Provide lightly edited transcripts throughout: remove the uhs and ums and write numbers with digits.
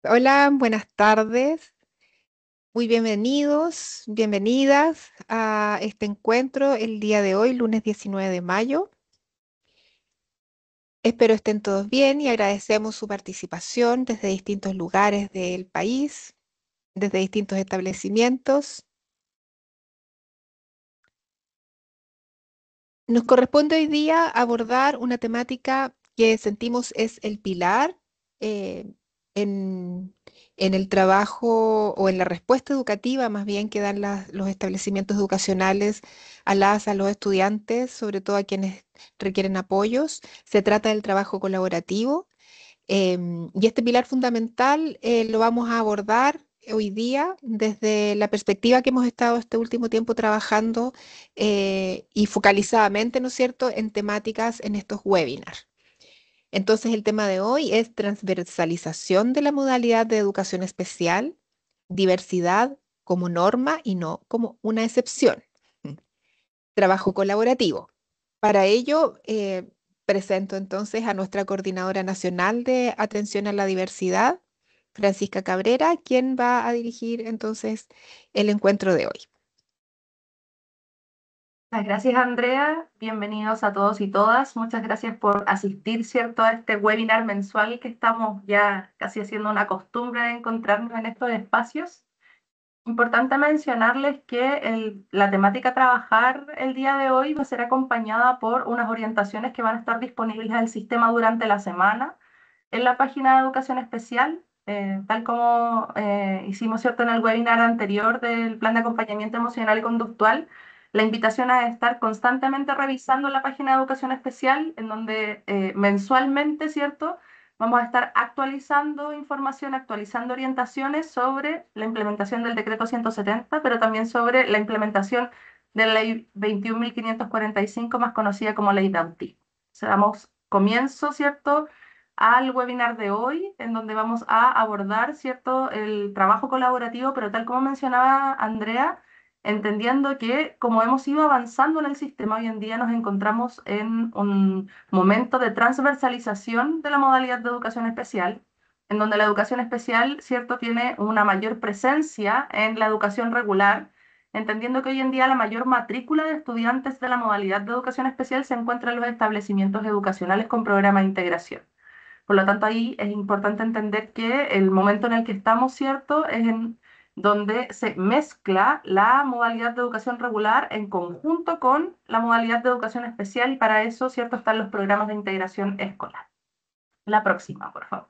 Hola, buenas tardes. Muy bienvenidos, bienvenidas a este encuentro el día de hoy, lunes 19 de mayo. Espero estén todos bien y agradecemos su participación desde distintos lugares del país, desde distintos establecimientos. Nos corresponde hoy día abordar una temática que sentimos es el pilar eh, en, en el trabajo o en la respuesta educativa, más bien que dan los establecimientos educacionales a los estudiantes, sobre todo a quienes requieren apoyos. Se trata del trabajo colaborativo. Y este pilar fundamental lo vamos a abordar hoy día desde la perspectiva que hemos estado este último tiempo trabajando y focalizadamente, ¿no es cierto?, en temáticas en estos webinars. Entonces, el tema de hoy es transversalización de la modalidad de educación especial, diversidad como norma y no como una excepción. Trabajo colaborativo. Para ello, presento entonces a nuestra coordinadora nacional de atención a la diversidad, Francisca Cabrera, quien va a dirigir entonces el encuentro de hoy. Muchas gracias, Andrea. Bienvenidos a todos y todas. Muchas gracias por asistir, ¿cierto?, a este webinar mensual que estamos ya casi haciendo una costumbre de encontrarnos en estos espacios. Importante mencionarles que la temática a trabajar el día de hoy va a ser acompañada por unas orientaciones que van a estar disponibles en el sistema durante la semana en la página de Educación Especial, tal como hicimos, ¿cierto?, en el webinar anterior del plan de acompañamiento emocional y conductual. La invitación a estar constantemente revisando la página de Educación Especial, en donde mensualmente, ¿cierto?, vamos a estar actualizando información, actualizando orientaciones sobre la implementación del decreto 170, pero también sobre la implementación de la ley 21.545, más conocida como ley de autismo. O sea, damos comienzo, ¿cierto?, al webinar de hoy, en donde vamos a abordar, ¿cierto?, el trabajo colaborativo, pero tal como mencionaba Andrea, entendiendo que como hemos ido avanzando en el sistema, hoy en día nos encontramos en un momento de transversalización de la modalidad de educación especial, en donde la educación especial, ¿cierto?, tiene una mayor presencia en la educación regular, entendiendo que hoy en día la mayor matrícula de estudiantes de la modalidad de educación especial se encuentra en los establecimientos educacionales con programa de integración. Por lo tanto, ahí es importante entender que el momento en el que estamos, ¿cierto?, es en donde se mezcla la modalidad de educación regular en conjunto con la modalidad de educación especial y para eso, ¿cierto?, están los programas de integración escolar. La próxima, por favor.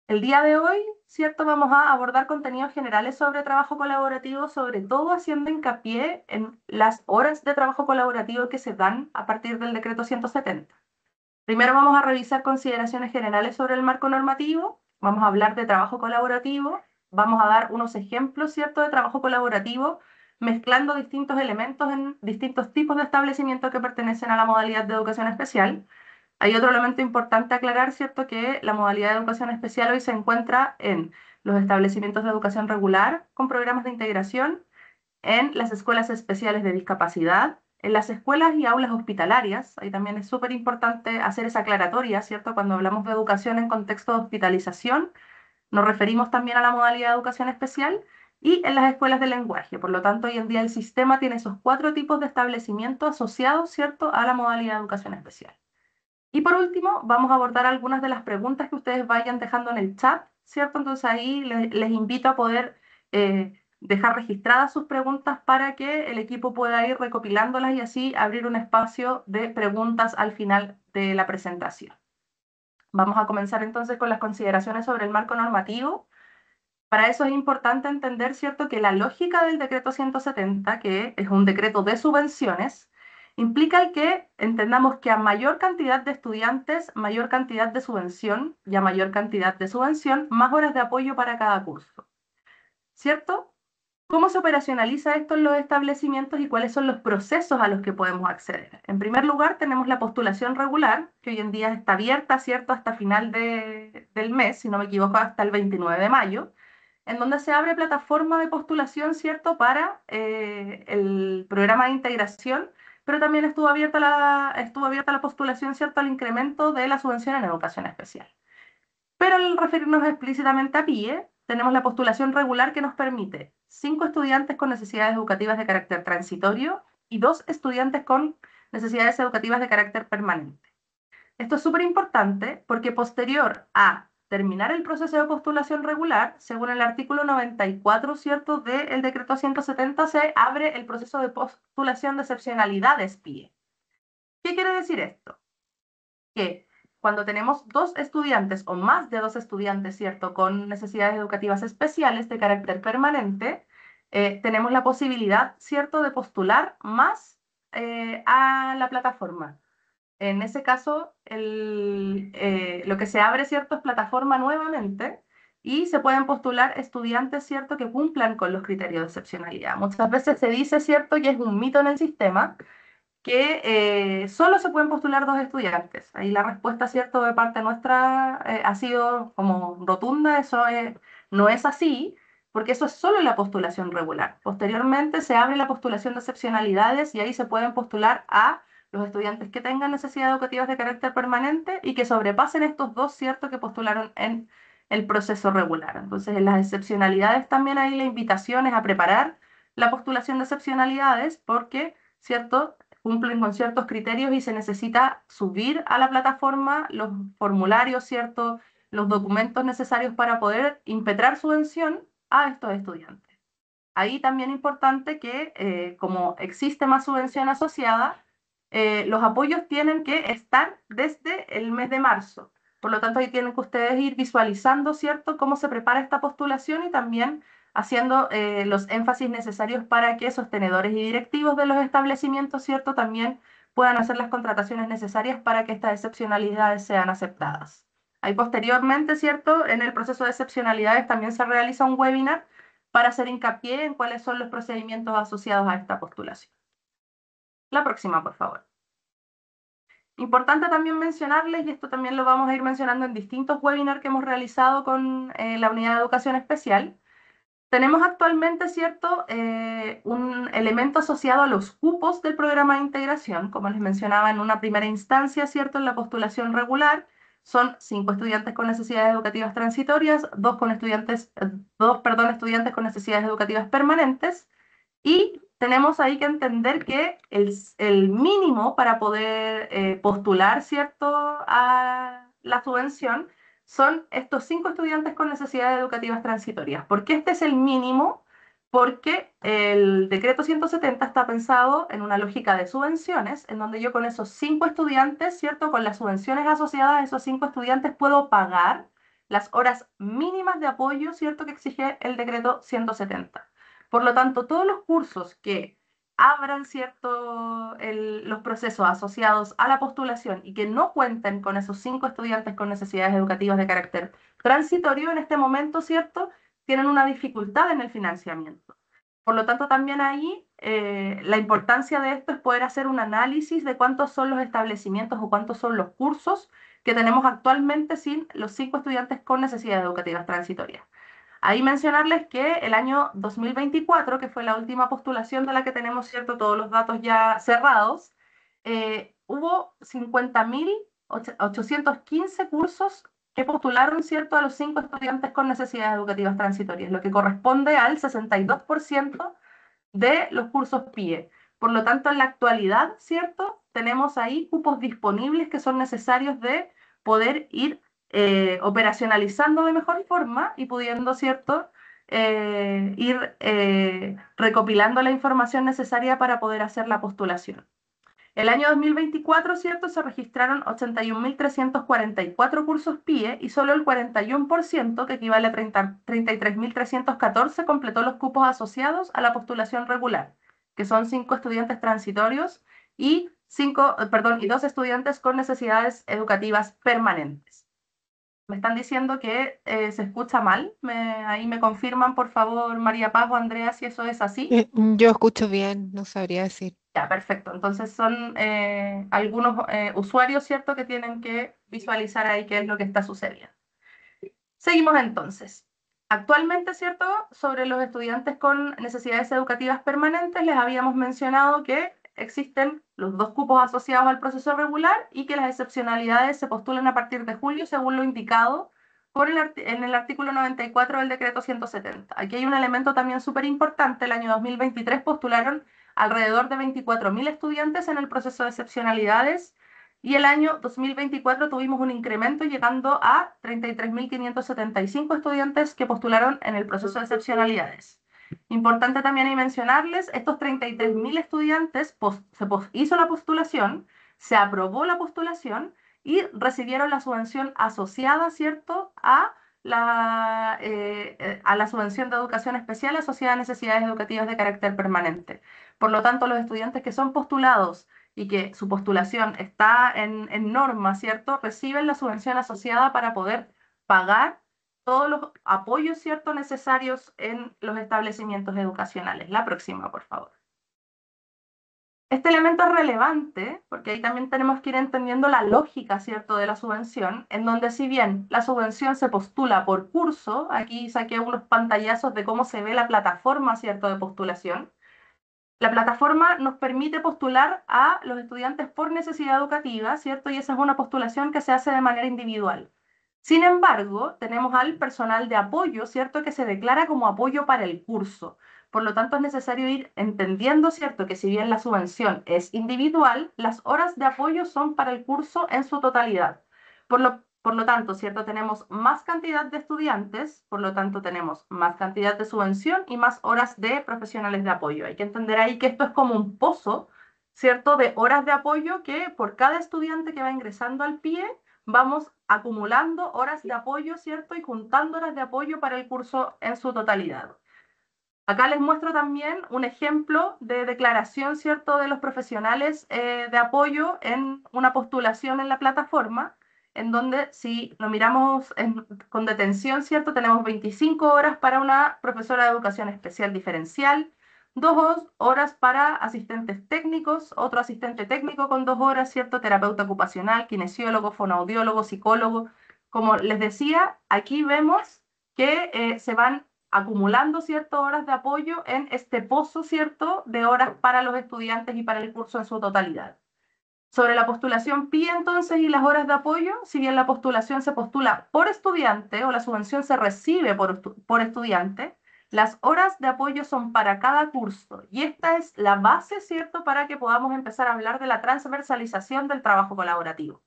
El día de hoy, ¿cierto?, vamos a abordar contenidos generales sobre trabajo colaborativo, sobre todo haciendo hincapié en las horas de trabajo colaborativo que se dan a partir del decreto 170. Primero vamos a revisar consideraciones generales sobre el marco normativo, vamos a hablar de trabajo colaborativo, vamos a dar unos ejemplos, ¿cierto?, de trabajo colaborativo, mezclando distintos elementos en distintos tipos de establecimientos que pertenecen a la modalidad de educación especial. Hay otro elemento importante a aclarar, ¿cierto?, que la modalidad de educación especial hoy se encuentra en los establecimientos de educación regular con programas de integración, en las escuelas especiales de discapacidad, en las escuelas y aulas hospitalarias. Ahí también es súper importante hacer esa aclaratoria, ¿cierto? Cuando hablamos de educación en contexto de hospitalización, nos referimos también a la modalidad de educación especial y en las escuelas de lenguaje. Por lo tanto, hoy en día el sistema tiene esos 4 tipos de establecimientos asociados, ¿cierto?, a la modalidad de educación especial. Y por último, vamos a abordar algunas de las preguntas que ustedes vayan dejando en el chat, ¿cierto? Entonces ahí les invito a poder dejar registradas sus preguntas para que el equipo pueda ir recopilándolas y así abrir un espacio de preguntas al final de la presentación. Vamos a comenzar entonces con las consideraciones sobre el marco normativo. Para eso es importante entender, ¿cierto?, que la lógica del decreto 170, que es un decreto de subvenciones, implica el que entendamos que a mayor cantidad de estudiantes, mayor cantidad de subvención, y a mayor cantidad de subvención, más horas de apoyo para cada curso, ¿cierto? ¿Cómo se operacionaliza esto en los establecimientos y cuáles son los procesos a los que podemos acceder? En primer lugar, tenemos la postulación regular, que hoy en día está abierta, ¿cierto?, hasta final del mes, si no me equivoco, hasta el 29 de mayo, en donde se abre plataforma de postulación, ¿cierto?, para el programa de integración, pero también estuvo abierta la postulación, ¿cierto?, al incremento de la subvención en educación especial. Pero al referirnos explícitamente a PIE, tenemos la postulación regular que nos permite 5 estudiantes con necesidades educativas de carácter transitorio y 2 estudiantes con necesidades educativas de carácter permanente. Esto es súper importante porque posterior a terminar el proceso de postulación regular, según el artículo 94, ¿cierto?, del decreto 170, se abre el proceso de postulación de excepcionalidades PIE. ¿Qué quiere decir esto? Que cuando tenemos 2 estudiantes o más de 2 estudiantes, ¿cierto?, con necesidades educativas especiales de carácter permanente, tenemos la posibilidad, ¿cierto?, de postular más a la plataforma. En ese caso, lo que se abre, ¿cierto?, es plataforma nuevamente y se pueden postular estudiantes, ¿cierto?, que cumplan con los criterios de excepcionalidad. Muchas veces se dice, ¿cierto?, y es un mito en el sistema, que solo se pueden postular 2 estudiantes. Ahí la respuesta, ¿cierto?, de parte nuestra ha sido como rotunda, no es así, porque eso es solo la postulación regular. Posteriormente se abre la postulación de excepcionalidades y ahí se pueden postular a los estudiantes que tengan necesidades educativas de carácter permanente y que sobrepasen estos 2, ¿cierto?, que postularon en el proceso regular. Entonces, en las excepcionalidades también hay la invitación es a preparar la postulación de excepcionalidades porque, ¿cierto?, cumplen con ciertos criterios y se necesita subir a la plataforma los formularios, ¿cierto?, los documentos necesarios para poder impetrar subvención a estos estudiantes. Ahí también es importante que, como existe más subvención asociada, los apoyos tienen que estar desde el mes de marzo. Por lo tanto, ahí tienen que ustedes ir visualizando, ¿cierto?, cómo se prepara esta postulación y también haciendo los énfasis necesarios para que sostenedores y directivos de los establecimientos, ¿cierto?, también puedan hacer las contrataciones necesarias para que estas excepcionalidades sean aceptadas. Ahí posteriormente, ¿cierto?, en el proceso de excepcionalidades también se realiza un webinar para hacer hincapié en cuáles son los procedimientos asociados a esta postulación. La próxima, por favor. Importante también mencionarles, y esto también lo vamos a ir mencionando en distintos webinars que hemos realizado con la Unidad de Educación Especial, tenemos actualmente, ¿cierto?, un elemento asociado a los cupos del programa de integración, como les mencionaba en una primera instancia, ¿cierto?, en la postulación regular, son 5 estudiantes con necesidades educativas transitorias, 2 estudiantes con necesidades educativas permanentes, y tenemos ahí que entender que el mínimo para poder postular, ¿cierto?, a la subvención son estos 5 estudiantes con necesidades educativas transitorias. ¿Por qué este es el mínimo? Porque el decreto 170 está pensado en una lógica de subvenciones, en donde yo con esos 5 estudiantes, ¿cierto?, con las subvenciones asociadas a esos 5 estudiantes puedo pagar las horas mínimas de apoyo, ¿cierto?, que exige el decreto 170. Por lo tanto, todos los cursos que abran, ¿cierto?, los procesos asociados a la postulación y que no cuenten con esos 5 estudiantes con necesidades educativas de carácter transitorio en este momento, ¿cierto?, tienen una dificultad en el financiamiento. Por lo tanto, también ahí la importancia de esto es poder hacer un análisis de cuántos son los establecimientos o cuántos son los cursos que tenemos actualmente sin los 5 estudiantes con necesidades educativas transitorias. Ahí mencionarles que el año 2024, que fue la última postulación de la que tenemos, ¿cierto?, todos los datos ya cerrados, hubo 50.815 cursos que postularon, ¿cierto?, a los 5 estudiantes con necesidades educativas transitorias, lo que corresponde al 62% de los cursos PIE. Por lo tanto, en la actualidad, ¿cierto?, tenemos ahí cupos disponibles que son necesarios de poder ir operacionalizando de mejor forma y pudiendo, ¿cierto?, ir recopilando la información necesaria para poder hacer la postulación. El año 2024, ¿cierto?, se registraron 81.344 cursos PIE y solo el 41%, que equivale a 33.314, completó los cupos asociados a la postulación regular, que son 5 estudiantes transitorios y 2 estudiantes con necesidades educativas permanentes. Me están diciendo que se escucha mal. Ahí me confirman, por favor, María Paz o Andrea, si eso es así. Yo escucho bien, no sabría decir. Ya, perfecto. Entonces son algunos usuarios, ¿cierto?, que tienen que visualizar ahí qué es lo que está sucediendo. Seguimos entonces. Actualmente, ¿cierto?, sobre los estudiantes con necesidades educativas permanentes, les habíamos mencionado que existen los 2 cupos asociados al proceso regular y que las excepcionalidades se postulan a partir de julio según lo indicado en el artículo 94 del decreto 170. Aquí hay un elemento también súper importante. El año 2023 postularon alrededor de 24.000 estudiantes en el proceso de excepcionalidades y el año 2024 tuvimos un incremento llegando a 33.575 estudiantes que postularon en el proceso de excepcionalidades. Importante también ahí mencionarles, estos 33.000 estudiantes hizo la postulación, se aprobó la postulación y recibieron la subvención asociada, ¿cierto?, a la subvención de educación especial asociada a necesidades educativas de carácter permanente. Por lo tanto, los estudiantes que son postulados y que su postulación está en norma, ¿cierto?, reciben la subvención asociada para poder pagar todos los apoyos, ¿cierto?, necesarios en los establecimientos educacionales. La próxima, por favor. Este elemento es relevante porque ahí también tenemos que ir entendiendo la lógica, ¿cierto?, de la subvención, en donde si bien la subvención se postula por curso, aquí saqué unos pantallazos de cómo se ve la plataforma, ¿cierto?, de postulación. La plataforma nos permite postular a los estudiantes por necesidad educativa, ¿cierto? Y esa es una postulación que se hace de manera individual. Sin embargo, tenemos al personal de apoyo, ¿cierto?, que se declara como apoyo para el curso. Por lo tanto, es necesario ir entendiendo, ¿cierto?, que si bien la subvención es individual, las horas de apoyo son para el curso en su totalidad. Por lo tanto, ¿cierto?, tenemos más cantidad de estudiantes, por lo tanto tenemos más cantidad de subvención y más horas de profesionales de apoyo. Hay que entender ahí que esto es como un pozo, ¿cierto?, de horas de apoyo que por cada estudiante que va ingresando al PIE vamos acumulando horas de apoyo, ¿cierto?, y juntando horas de apoyo para el curso en su totalidad. Acá les muestro también un ejemplo de declaración, ¿cierto?, de los profesionales de apoyo en una postulación en la plataforma, en donde si lo miramos con detención, ¿cierto?, tenemos 25 horas para una profesora de educación especial diferencial, 2 horas para asistentes técnicos, otro asistente técnico con 2 horas, ¿cierto?, terapeuta ocupacional, kinesiólogo, fonoaudiólogo, psicólogo. Como les decía, aquí vemos que se van acumulando, ¿cierto?, horas de apoyo en este pozo, ¿cierto?, de horas para los estudiantes y para el curso en su totalidad. Sobre la postulación PIE, entonces, y las horas de apoyo, si bien la postulación se postula por estudiante o la subvención se recibe por estudiante, las horas de apoyo son para cada curso. Y esta es la base, ¿cierto?, para que podamos empezar a hablar de la transversalización del trabajo colaborativo.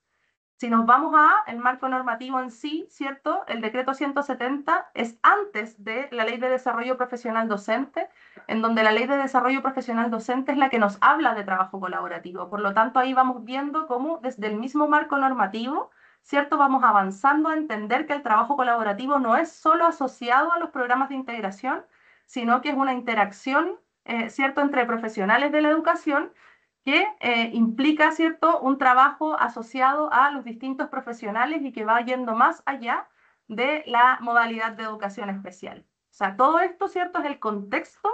Si nos vamos a el marco normativo en sí, ¿cierto? El decreto 170 es antes de la Ley de Desarrollo Profesional Docente, en donde la Ley de Desarrollo Profesional Docente es la que nos habla de trabajo colaborativo. Por lo tanto, ahí vamos viendo cómo desde el mismo marco normativo, ¿cierto?, vamos avanzando a entender que el trabajo colaborativo no es solo asociado a los programas de integración, sino que es una interacción, ¿cierto?, entre profesionales de la educación que implica, ¿cierto?, un trabajo asociado a los distintos profesionales y que va yendo más allá de la modalidad de educación especial. O sea, todo esto, ¿cierto?, es el contexto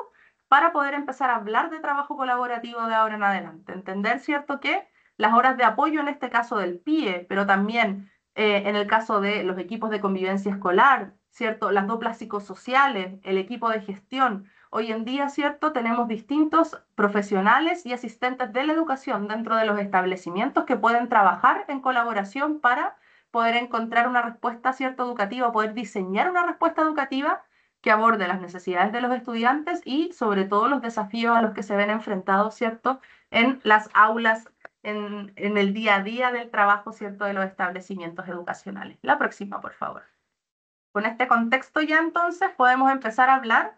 para poder empezar a hablar de trabajo colaborativo de ahora en adelante. Entender, ¿cierto?, que las horas de apoyo, en este caso del PIE, pero también en el caso de los equipos de convivencia escolar, ¿cierto?, las duplas psicosociales, el equipo de gestión. Hoy en día, ¿cierto?, tenemos distintos profesionales y asistentes de la educación dentro de los establecimientos que pueden trabajar en colaboración para poder encontrar una respuesta, ¿cierto?, educativa, poder diseñar una respuesta educativa que aborde las necesidades de los estudiantes y sobre todo los desafíos a los que se ven enfrentados, ¿cierto?, en las aulas, en el día a día del trabajo, ¿cierto?, de los establecimientos educacionales. La próxima, por favor. Con este contexto ya entonces podemos empezar a hablar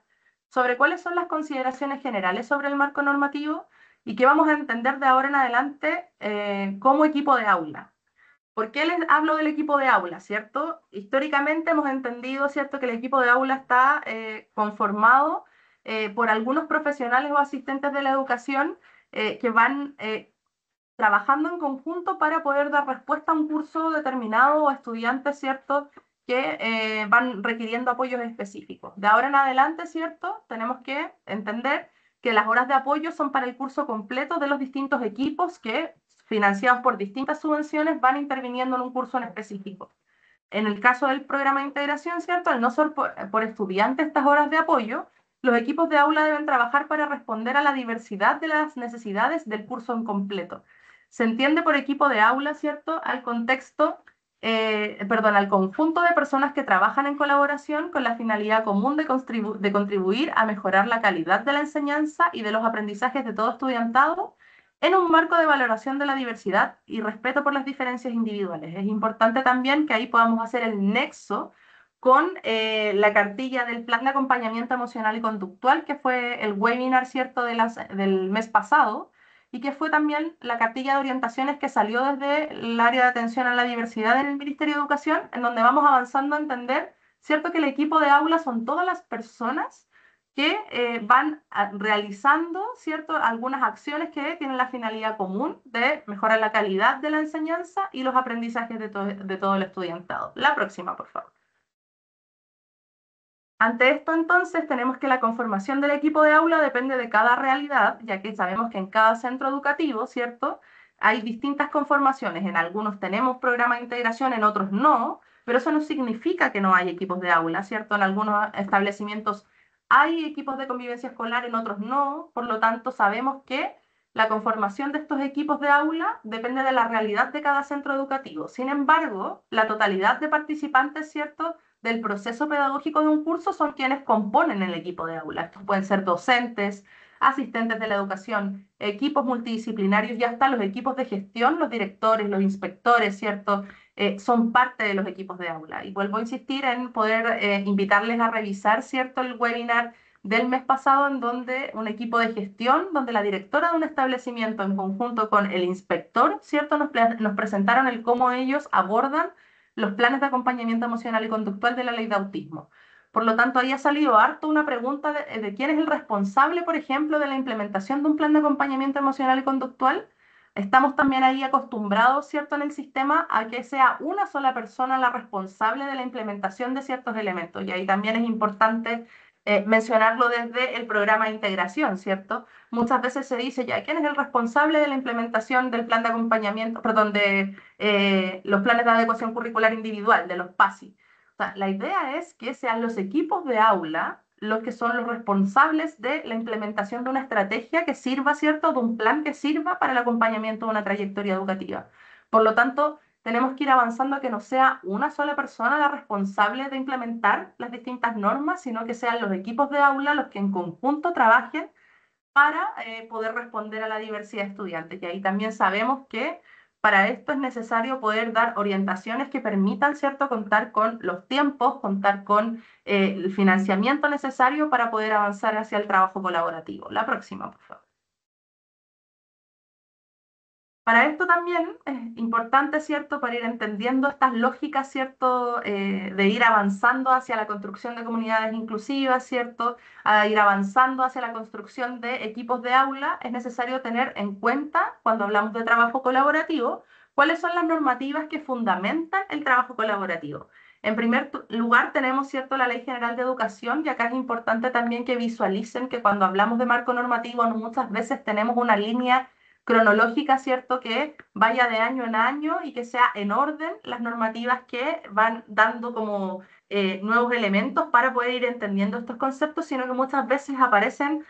sobre cuáles son las consideraciones generales sobre el marco normativo y qué vamos a entender de ahora en adelante como equipo de aula. ¿Por qué les hablo del equipo de aula, cierto? Históricamente hemos entendido, ¿cierto?, que el equipo de aula está conformado por algunos profesionales o asistentes de la educación que van trabajando en conjunto para poder dar respuesta a un curso determinado o estudiantes, ¿cierto?, que van requiriendo apoyos específicos. De ahora en adelante, ¿cierto?, tenemos que entender que las horas de apoyo son para el curso completo de los distintos equipos que, financiados por distintas subvenciones, van interviniendo en un curso en específico. En el caso del programa de integración, ¿cierto?, al no ser por estudiante estas horas de apoyo, los equipos de aula deben trabajar para responder a la diversidad de las necesidades del curso en completo. Se entiende por equipo de aula, ¿cierto?, al contexto, perdón, al conjunto de personas que trabajan en colaboración con la finalidad común de contribuir a mejorar la calidad de la enseñanza y de los aprendizajes de todo estudiantado en un marco de valoración de la diversidad y respeto por las diferencias individuales. Es importante también que ahí podamos hacer el nexo con la cartilla del plan de acompañamiento emocional y conductual, que fue el webinar, ¿cierto?, del mes pasado, y que fue también la cartilla de orientaciones que salió desde el área de atención a la diversidad en el Ministerio de Educación, en donde vamos avanzando a entender, ¿cierto?, que el equipo de aula son todas las personas que van realizando, ¿cierto?, algunas acciones que tienen la finalidad común de mejorar la calidad de la enseñanza y los aprendizajes de todo el estudiantado. La próxima, por favor. Ante esto, entonces, tenemos que la conformación del equipo de aula depende de cada realidad, ya que sabemos que en cada centro educativo, ¿cierto?, hay distintas conformaciones. En algunos tenemos programa de integración, en otros no, pero eso no significa que no hay equipos de aula, ¿cierto? En algunos establecimientos hay equipos de convivencia escolar, en otros no. Por lo tanto, sabemos que la conformación de estos equipos de aula depende de la realidad de cada centro educativo. Sin embargo, la totalidad de participantes, ¿cierto?, del proceso pedagógico de un curso son quienes componen el equipo de aula. Estos pueden ser docentes, asistentes de la educación, equipos multidisciplinarios y hasta los equipos de gestión, los directores, los inspectores, ¿cierto? Son parte de los equipos de aula. Y vuelvo a insistir en poder invitarles a revisar, ¿cierto?, el webinar del mes pasado, en donde un equipo de gestión, donde la directora de un establecimiento en conjunto con el inspector, ¿cierto?, nos presentaron el cómo ellos abordan los planes de acompañamiento emocional y conductual de la ley de autismo. Por lo tanto, ahí ha salido harto una pregunta de quién es el responsable, por ejemplo, de la implementación de un plan de acompañamiento emocional y conductual. Estamos también ahí acostumbrados, ¿cierto?, en el sistema a que sea una sola persona la responsable de la implementación de ciertos elementos. Y ahí también es importante mencionarlo desde el programa de integración, ¿cierto? Muchas veces se dice ya, ¿quién es el responsable de la implementación del plan de acompañamiento, perdón, de los planes de adecuación curricular individual, de los PASI? O sea, la idea es que sean los equipos de aula los que son los responsables de la implementación de una estrategia que sirva, ¿cierto?, de un plan que sirva para el acompañamiento de una trayectoria educativa. Por lo tanto, tenemos que ir avanzando a que no sea una sola persona la responsable de implementar las distintas normas, sino que sean los equipos de aula los que en conjunto trabajen para poder responder a la diversidad de estudiantes. Y ahí también sabemos que para esto es necesario poder dar orientaciones que permitan, ¿cierto?, contar con los tiempos, contar con el financiamiento necesario para poder avanzar hacia el trabajo colaborativo. La próxima, por favor. Para esto también es importante, ¿cierto?, para ir entendiendo estas lógicas, ¿cierto?, de ir avanzando hacia la construcción de comunidades inclusivas, ¿cierto?, a ir avanzando hacia la construcción de equipos de aula, es necesario tener en cuenta, cuando hablamos de trabajo colaborativo, cuáles son las normativas que fundamentan el trabajo colaborativo. En primer lugar, tenemos, ¿cierto?, la Ley General de Educación, y acá es importante también que visualicen que cuando hablamos de marco normativo, muchas veces tenemos una línea cronológica, ¿cierto?, que vaya de año en año y que sea en orden las normativas que van dando como nuevos elementos para poder ir entendiendo estos conceptos, sino que muchas veces aparecen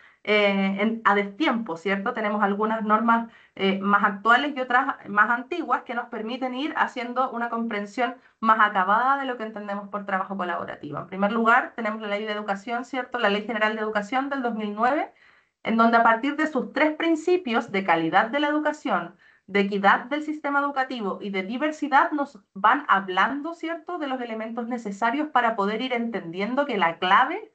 a destiempo, ¿cierto? Tenemos algunas normas más actuales y otras más antiguas que nos permiten ir haciendo una comprensión más acabada de lo que entendemos por trabajo colaborativo. En primer lugar, tenemos la Ley de Educación, ¿cierto? La Ley General de Educación del 2009, en donde a partir de sus tres principios de calidad de la educación, de equidad del sistema educativo y de diversidad nos van hablando, ¿cierto?, de los elementos necesarios para poder ir entendiendo que la clave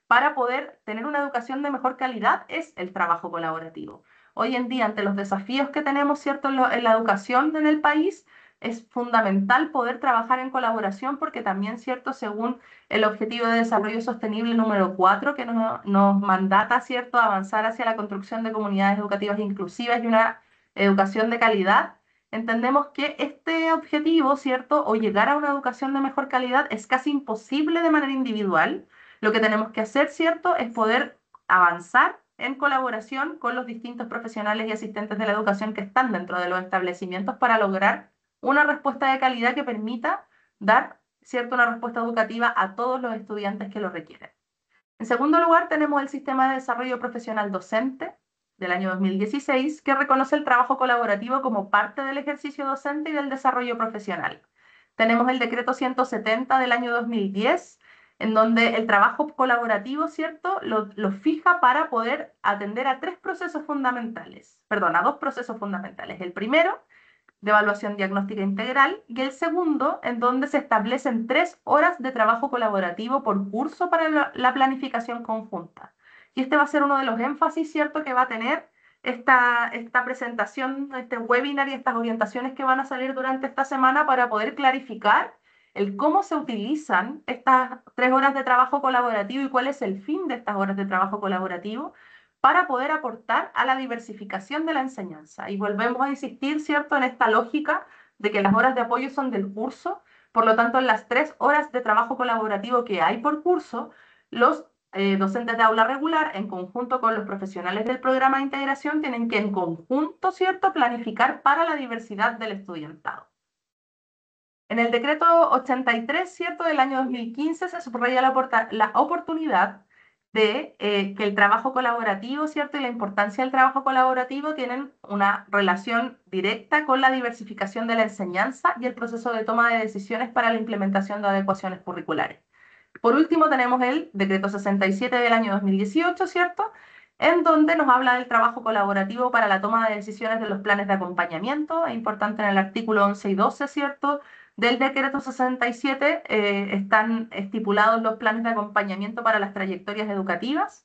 para poder tener una educación de mejor calidad es el trabajo colaborativo. Hoy en día, ante los desafíos que tenemos, ¿cierto?, en la educación en el país, es fundamental poder trabajar en colaboración porque también, ¿cierto?, según el Objetivo de Desarrollo Sostenible número 4, que nos mandata, ¿cierto?, avanzar hacia la construcción de comunidades educativas inclusivas y una educación de calidad, entendemos que este objetivo, ¿cierto?, o llegar a una educación de mejor calidad es casi imposible de manera individual. Lo que tenemos que hacer, ¿cierto?, es poder avanzar en colaboración con los distintos profesionales y asistentes de la educación que están dentro de los establecimientos para lograr una respuesta de calidad que permita dar, ¿cierto?, una respuesta educativa a todos los estudiantes que lo requieren. En segundo lugar, tenemos el Sistema de Desarrollo Profesional Docente del año 2016, que reconoce el trabajo colaborativo como parte del ejercicio docente y del desarrollo profesional. Tenemos el Decreto 170 del año 2010, en donde el trabajo colaborativo, ¿cierto?, lo fija para poder atender a tres procesos fundamentales, perdón, a dos procesos fundamentales. El primero, de evaluación diagnóstica integral, y el segundo, en donde se establecen 3 horas de trabajo colaborativo por curso para la planificación conjunta. Y este va a ser uno de los énfasis, ¿cierto?, que va a tener esta presentación, este webinar y estas orientaciones que van a salir durante esta semana para poder clarificar el cómo se utilizan estas 3 horas de trabajo colaborativo y cuál es el fin de estas horas de trabajo colaborativo para poder aportar a la diversificación de la enseñanza. Y volvemos a insistir, ¿cierto?, en esta lógica de que las horas de apoyo son del curso, por lo tanto, en las 3 horas de trabajo colaborativo que hay por curso, los docentes de aula regular, en conjunto con los profesionales del programa de integración, tienen que en conjunto, ¿cierto?, planificar para la diversidad del estudiantado. En el decreto 83, ¿cierto?, del año 2015 se subraya la oportunidad de que el trabajo colaborativo, ¿cierto?, y la importancia del trabajo colaborativo tienen una relación directa con la diversificación de la enseñanza y el proceso de toma de decisiones para la implementación de adecuaciones curriculares. Por último, tenemos el decreto 67 del año 2018, ¿cierto?, en donde nos habla del trabajo colaborativo para la toma de decisiones de los planes de acompañamiento. Es importante en el artículo 11 y 12, ¿cierto?, del decreto 67 están estipulados los planes de acompañamiento para las trayectorias educativas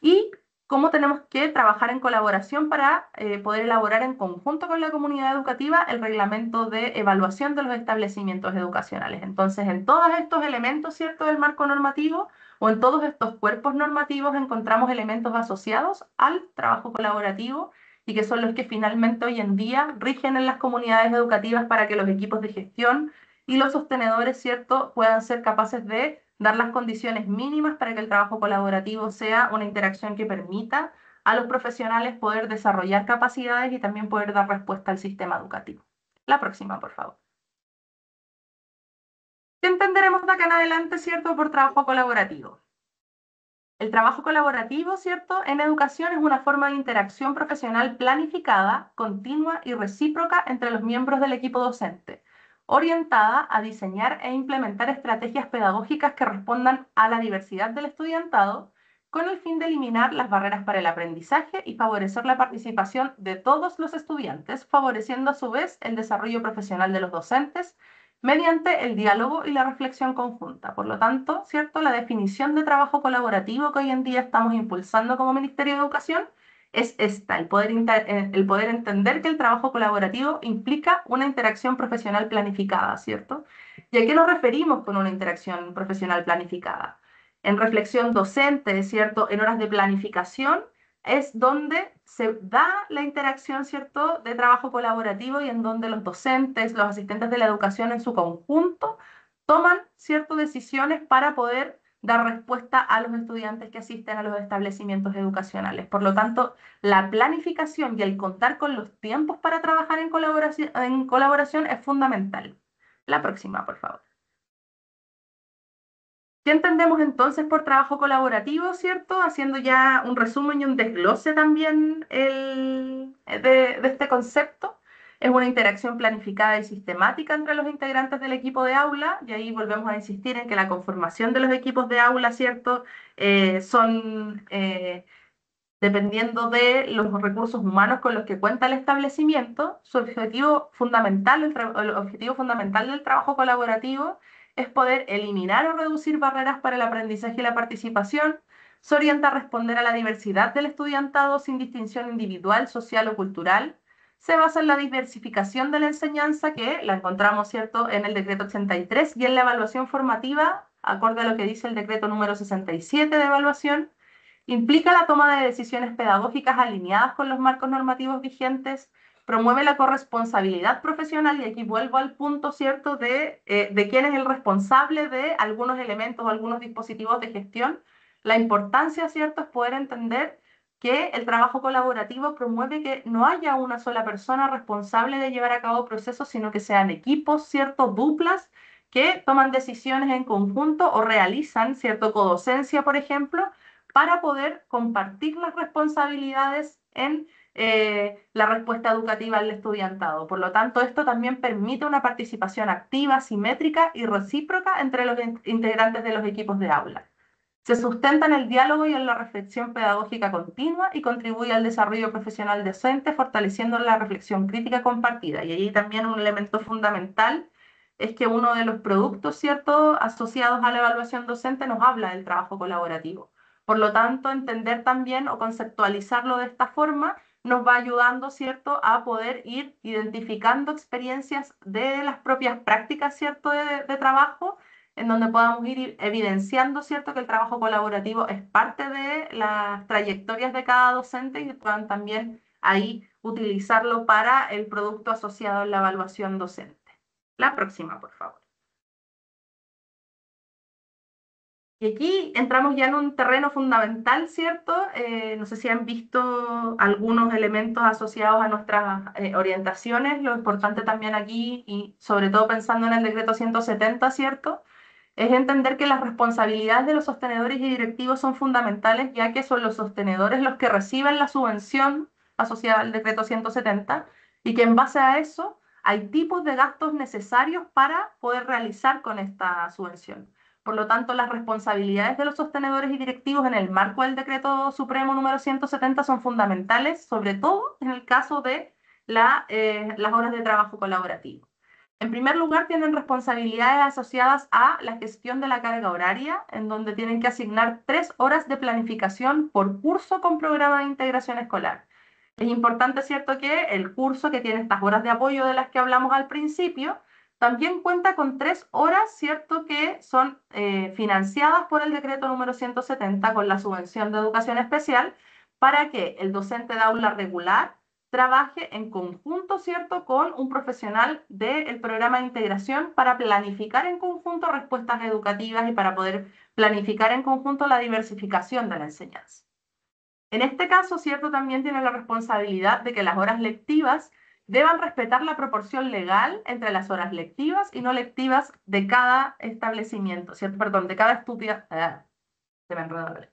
y cómo tenemos que trabajar en colaboración para poder elaborar en conjunto con la comunidad educativa el reglamento de evaluación de los establecimientos educacionales. Entonces, en todos estos elementos, ¿cierto?, del marco normativo o en todos estos cuerpos normativos encontramos elementos asociados al trabajo colaborativo y que son los que finalmente hoy en día rigen en las comunidades educativas para que los equipos de gestión y los sostenedores, ¿cierto?, puedan ser capaces de dar las condiciones mínimas para que el trabajo colaborativo sea una interacción que permita a los profesionales poder desarrollar capacidades y también poder dar respuesta al sistema educativo. La próxima, por favor. ¿Qué entenderemos de acá en adelante, ¿cierto?, por trabajo colaborativo? El trabajo colaborativo, ¿cierto?, en educación es una forma de interacción profesional planificada, continua y recíproca entre los miembros del equipo docente, orientada a diseñar e implementar estrategias pedagógicas que respondan a la diversidad del estudiantado, con el fin de eliminar las barreras para el aprendizaje y favorecer la participación de todos los estudiantes, favoreciendo a su vez el desarrollo profesional de los docentes mediante el diálogo y la reflexión conjunta. Por lo tanto, ¿cierto?, la definición de trabajo colaborativo que hoy en día estamos impulsando como Ministerio de Educación es esta, el poder entender que el trabajo colaborativo implica una interacción profesional planificada, ¿cierto? ¿Y a qué nos referimos con una interacción profesional planificada? En reflexión docente, ¿cierto?, en horas de planificación, es donde se da la interacción, ¿cierto?, de trabajo colaborativo y en donde los docentes, los asistentes de la educación en su conjunto toman, ¿cierto?, decisiones para poder dar respuesta a los estudiantes que asisten a los establecimientos educacionales. Por lo tanto, la planificación y el contar con los tiempos para trabajar en colaboración es fundamental. La próxima, por favor. ¿Qué entendemos entonces por trabajo colaborativo, cierto? Haciendo ya un resumen y un desglose también de este concepto. Es una interacción planificada y sistemática entre los integrantes del equipo de aula, y ahí volvemos a insistir en que la conformación de los equipos de aula, ¿cierto? Son dependiendo de los recursos humanos con los que cuenta el establecimiento, su objetivo fundamental, el objetivo fundamental del trabajo colaborativo es poder eliminar o reducir barreras para el aprendizaje y la participación. Se orienta a responder a la diversidad del estudiantado sin distinción individual, social o cultural. Se basa en la diversificación de la enseñanza, que la encontramos, ¿cierto?, en el decreto 83 y en la evaluación formativa, acorde a lo que dice el decreto número 67 de evaluación. Implica la toma de decisiones pedagógicas alineadas con los marcos normativos vigentes, promueve la corresponsabilidad profesional, y aquí vuelvo al punto, ¿cierto?, de quién es el responsable de algunos elementos o algunos dispositivos de gestión. La importancia, ¿cierto?, es poder entender que el trabajo colaborativo promueve que no haya una sola persona responsable de llevar a cabo procesos, sino que sean equipos, ¿cierto?, duplas, que toman decisiones en conjunto o realizan, ¿cierto?, codocencia, por ejemplo, para poder compartir las responsabilidades en la respuesta educativa al estudiantado. Por lo tanto, esto también permite una participación activa, simétrica y recíproca entre los integrantes de los equipos de aula. Se sustenta en el diálogo y en la reflexión pedagógica continua y contribuye al desarrollo profesional docente, fortaleciendo la reflexión crítica compartida. Y allí también un elemento fundamental es que uno de los productos, ¿cierto?, asociados a la evaluación docente nos habla del trabajo colaborativo. Por lo tanto, entender también o conceptualizarlo de esta forma nos va ayudando, ¿cierto?, a poder ir identificando experiencias de las propias prácticas, ¿cierto?, de trabajo, en donde podamos ir evidenciando, ¿cierto?, que el trabajo colaborativo es parte de las trayectorias de cada docente y que puedan también ahí utilizarlo para el producto asociado en la evaluación docente. La próxima, por favor. Y aquí entramos ya en un terreno fundamental, ¿cierto? No sé si han visto algunos elementos asociados a nuestras orientaciones. Lo importante también aquí, y sobre todo pensando en el decreto 170, ¿cierto?, es entender que las responsabilidades de los sostenedores y directivos son fundamentales, ya que son los sostenedores los que reciben la subvención asociada al decreto 170 y que en base a eso hay tipos de gastos necesarios para poder realizar con esta subvención. Por lo tanto, las responsabilidades de los sostenedores y directivos en el marco del decreto supremo número 170 son fundamentales, sobre todo en el caso de las horas de trabajo colaborativo. En primer lugar, tienen responsabilidades asociadas a la gestión de la carga horaria, en donde tienen que asignar 3 horas de planificación por curso con programa de integración escolar. Es importante, ¿cierto?, que el curso que tiene estas horas de apoyo de las que hablamos al principio, también cuenta con 3 horas, ¿cierto?, que son financiadas por el decreto número 170 con la subvención de educación especial, para que el docente de aula regular trabaje en conjunto, ¿cierto?, con un profesional del programa de integración para planificar en conjunto respuestas educativas y para poder planificar en conjunto la diversificación de la enseñanza. En este caso, ¿cierto?, también tiene la responsabilidad de que las horas lectivas deban respetar la proporción legal entre las horas lectivas y no lectivas de cada establecimiento, ¿cierto? Perdón, de cada se me enredó la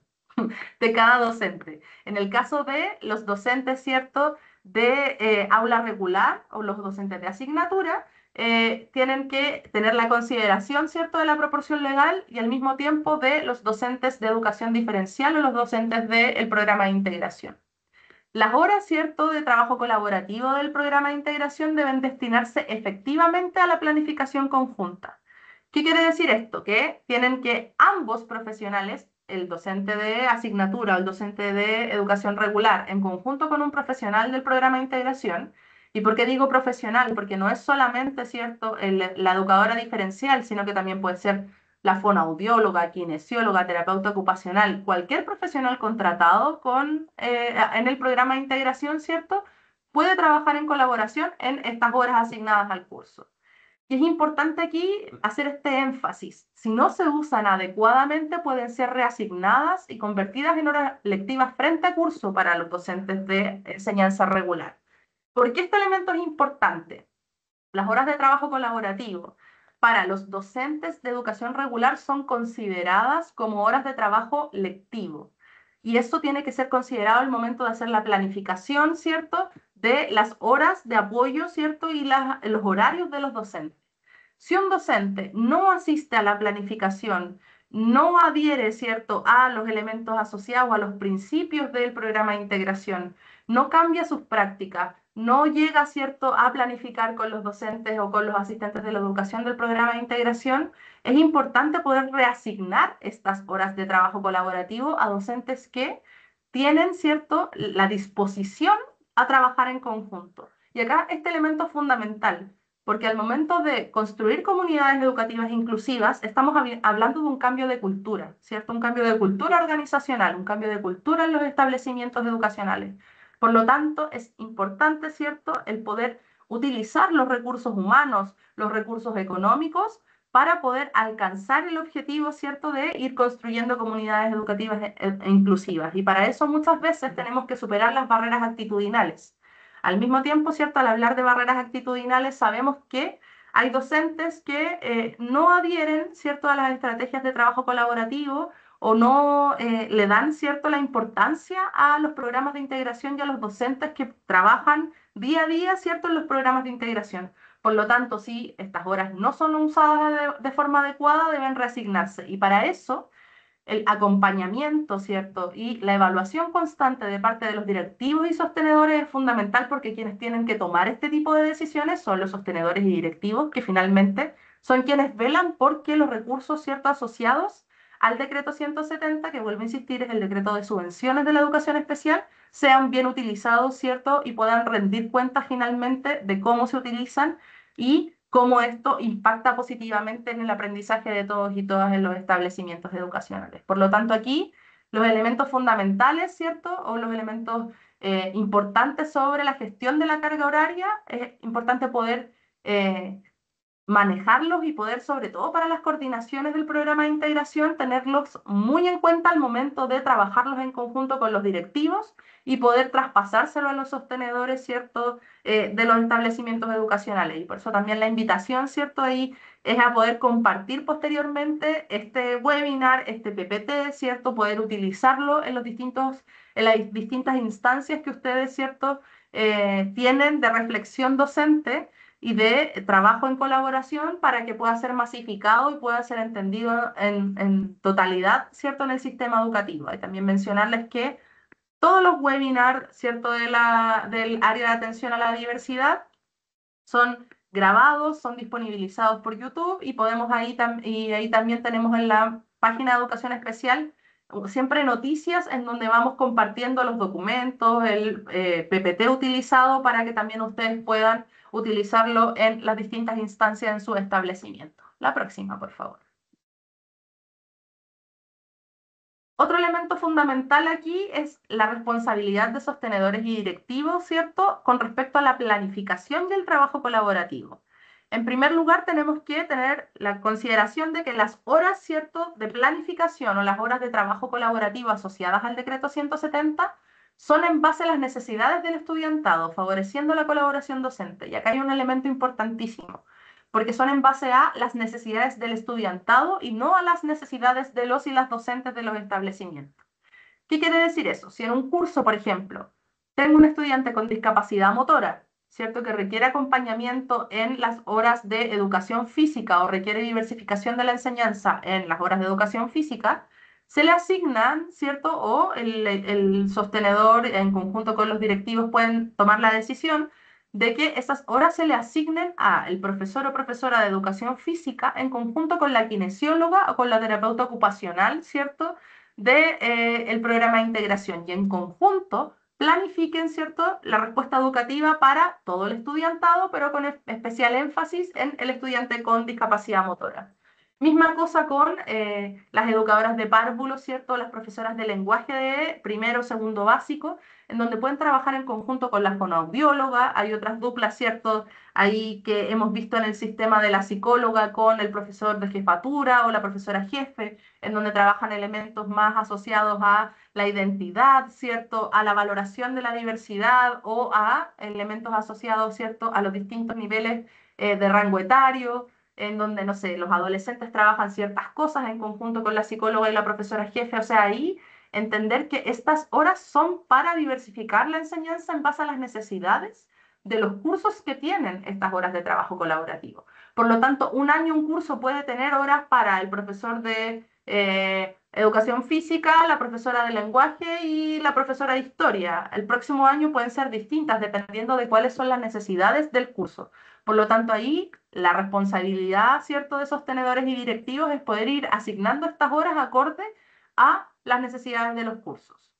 de cada docente. En el caso de los docentes, ¿cierto?, de aula regular o los docentes de asignatura, tienen que tener la consideración, ¿cierto?, de la proporción legal y al mismo tiempo de los docentes de educación diferencial o los docentes del programa de integración. Las horas, ¿cierto?, de trabajo colaborativo del programa de integración deben destinarse efectivamente a la planificación conjunta. ¿Qué quiere decir esto? Que tienen que ambos profesionales, el docente de asignatura o el docente de educación regular, en conjunto con un profesional del programa de integración. ¿Y por qué digo profesional? Porque no es solamente, ¿cierto?, la educadora diferencial, sino que también puede ser la fonoaudióloga, kinesióloga, terapeuta ocupacional, cualquier profesional contratado en el programa de integración, ¿cierto?, puede trabajar en colaboración en estas horas asignadas al curso. Y es importante aquí hacer este énfasis. Si no se usan adecuadamente, pueden ser reasignadas y convertidas en horas lectivas frente a curso para los docentes de enseñanza regular. ¿Por qué este elemento es importante? Las horas de trabajo colaborativo para los docentes de educación regular son consideradas como horas de trabajo lectivo. Y eso tiene que ser considerado al momento de hacer la planificación, ¿cierto?, de las horas de apoyo, ¿cierto?, y los horarios de los docentes. Si un docente no asiste a la planificación, no adhiere, ¿cierto?, a los elementos asociados a los principios del programa de integración, no cambia sus prácticas, no llega, ¿cierto?, a planificar con los docentes o con los asistentes de la educación del programa de integración, es importante poder reasignar estas horas de trabajo colaborativo a docentes que tienen, ¿cierto?, la disposición a trabajar en conjunto. Y acá este elemento es fundamental, porque al momento de construir comunidades educativas inclusivas, estamos hablando de un cambio de cultura, ¿cierto? Un cambio de cultura organizacional, un cambio de cultura en los establecimientos educacionales. Por lo tanto, es importante, ¿cierto?, el poder utilizar los recursos humanos, los recursos económicos, para poder alcanzar el objetivo, ¿cierto?, de ir construyendo comunidades educativas inclusivas. Y para eso muchas veces tenemos que superar las barreras actitudinales. Al mismo tiempo, ¿cierto?, al hablar de barreras actitudinales, sabemos que hay docentes que no adhieren, ¿cierto?, a las estrategias de trabajo colaborativo o no le dan, ¿cierto?, la importancia a los programas de integración y a los docentes que trabajan día a día, ¿cierto?, en los programas de integración. Por lo tanto, si estas horas no son usadas de forma adecuada, deben reasignarse. Y para eso el acompañamiento, ¿cierto? Y la evaluación constante de parte de los directivos y sostenedores es fundamental porque quienes tienen que tomar este tipo de decisiones son los sostenedores y directivos, que finalmente son quienes velan por que los recursos, ¿cierto?, asociados al decreto 170, que vuelvo a insistir, es el decreto de subvenciones de la educación especial, sean bien utilizados, ¿cierto? Y puedan rendir cuentas finalmente de cómo se utilizan y cómo esto impacta positivamente en el aprendizaje de todos y todas en los establecimientos educacionales. Por lo tanto, aquí los elementos fundamentales, ¿cierto? O los elementos importantes sobre la gestión de la carga horaria, es importante poder manejarlos y poder, sobre todo para las coordinaciones del programa de integración, tenerlos muy en cuenta al momento de trabajarlos en conjunto con los directivos y poder traspasárselo a los sostenedores, ¿cierto?, de los establecimientos educacionales. Y por eso también la invitación, ¿cierto?, ahí es a poder compartir posteriormente este webinar, este PPT, ¿cierto?, poder utilizarlo en en las distintas instancias que ustedes, ¿cierto?, tienen de reflexión docente y de trabajo en colaboración para que pueda ser masificado y pueda ser entendido en totalidad, ¿cierto?, en el sistema educativo. Y también mencionarles que todos los webinars, ¿cierto?, del área de atención a la diversidad son grabados, son disponibilizados por YouTube y y ahí también tenemos en la página de Educación Especial siempre noticias en donde vamos compartiendo los documentos, el PPT utilizado para que también ustedes puedan utilizarlo en las distintas instancias en su establecimiento. La próxima, por favor. Otro elemento fundamental aquí es la responsabilidad de sostenedores y directivos, ¿cierto?, con respecto a la planificación y el trabajo colaborativo. En primer lugar, tenemos que tener la consideración de que las horas, ¿cierto?, de planificación o las horas de trabajo colaborativo asociadas al decreto 170 son en base a las necesidades del estudiantado, favoreciendo la colaboración docente. Y acá hay un elemento importantísimo porque son en base a las necesidades del estudiantado y no a las necesidades de los y las docentes de los establecimientos. ¿Qué quiere decir eso? Si en un curso, por ejemplo, tengo un estudiante con discapacidad motora, ¿cierto?, que requiere acompañamiento en las horas de educación física o requiere diversificación de la enseñanza en las horas de educación física, se le asignan, ¿cierto? O el sostenedor en conjunto con los directivos pueden tomar la decisión de que esas horas se le asignen al profesor o profesora de educación física en conjunto con la kinesióloga o con la terapeuta ocupacional, ¿cierto?, de, el programa de integración y en conjunto planifiquen, ¿cierto?, la respuesta educativa para todo el estudiantado, pero con especial énfasis en el estudiante con discapacidad motora. Misma cosa con las educadoras de párvulo, ¿cierto?, las profesoras de lenguaje de primero o segundo básico, en donde pueden trabajar en conjunto con la fonoaudióloga. Hay otras duplas, ¿cierto?, ahí que hemos visto en el sistema de la psicóloga con el profesor de jefatura o la profesora jefe, en donde trabajan elementos más asociados a la identidad, ¿cierto?, a la valoración de la diversidad o a elementos asociados, ¿cierto?, a los distintos niveles de rango etario, en donde, no sé, los adolescentes trabajan ciertas cosas en conjunto con la psicóloga y la profesora jefe. O sea, ahí entender que estas horas son para diversificar la enseñanza en base a las necesidades de los cursos que tienen estas horas de trabajo colaborativo. Por lo tanto, un año un curso puede tener horas para el profesor de educación física, la profesora de lenguaje y la profesora de historia. El próximo año pueden ser distintas dependiendo de cuáles son las necesidades del curso. Por lo tanto, ahí la responsabilidad, ¿cierto?, de sostenedores y directivos es poder ir asignando estas horas acorde a las necesidades de los cursos.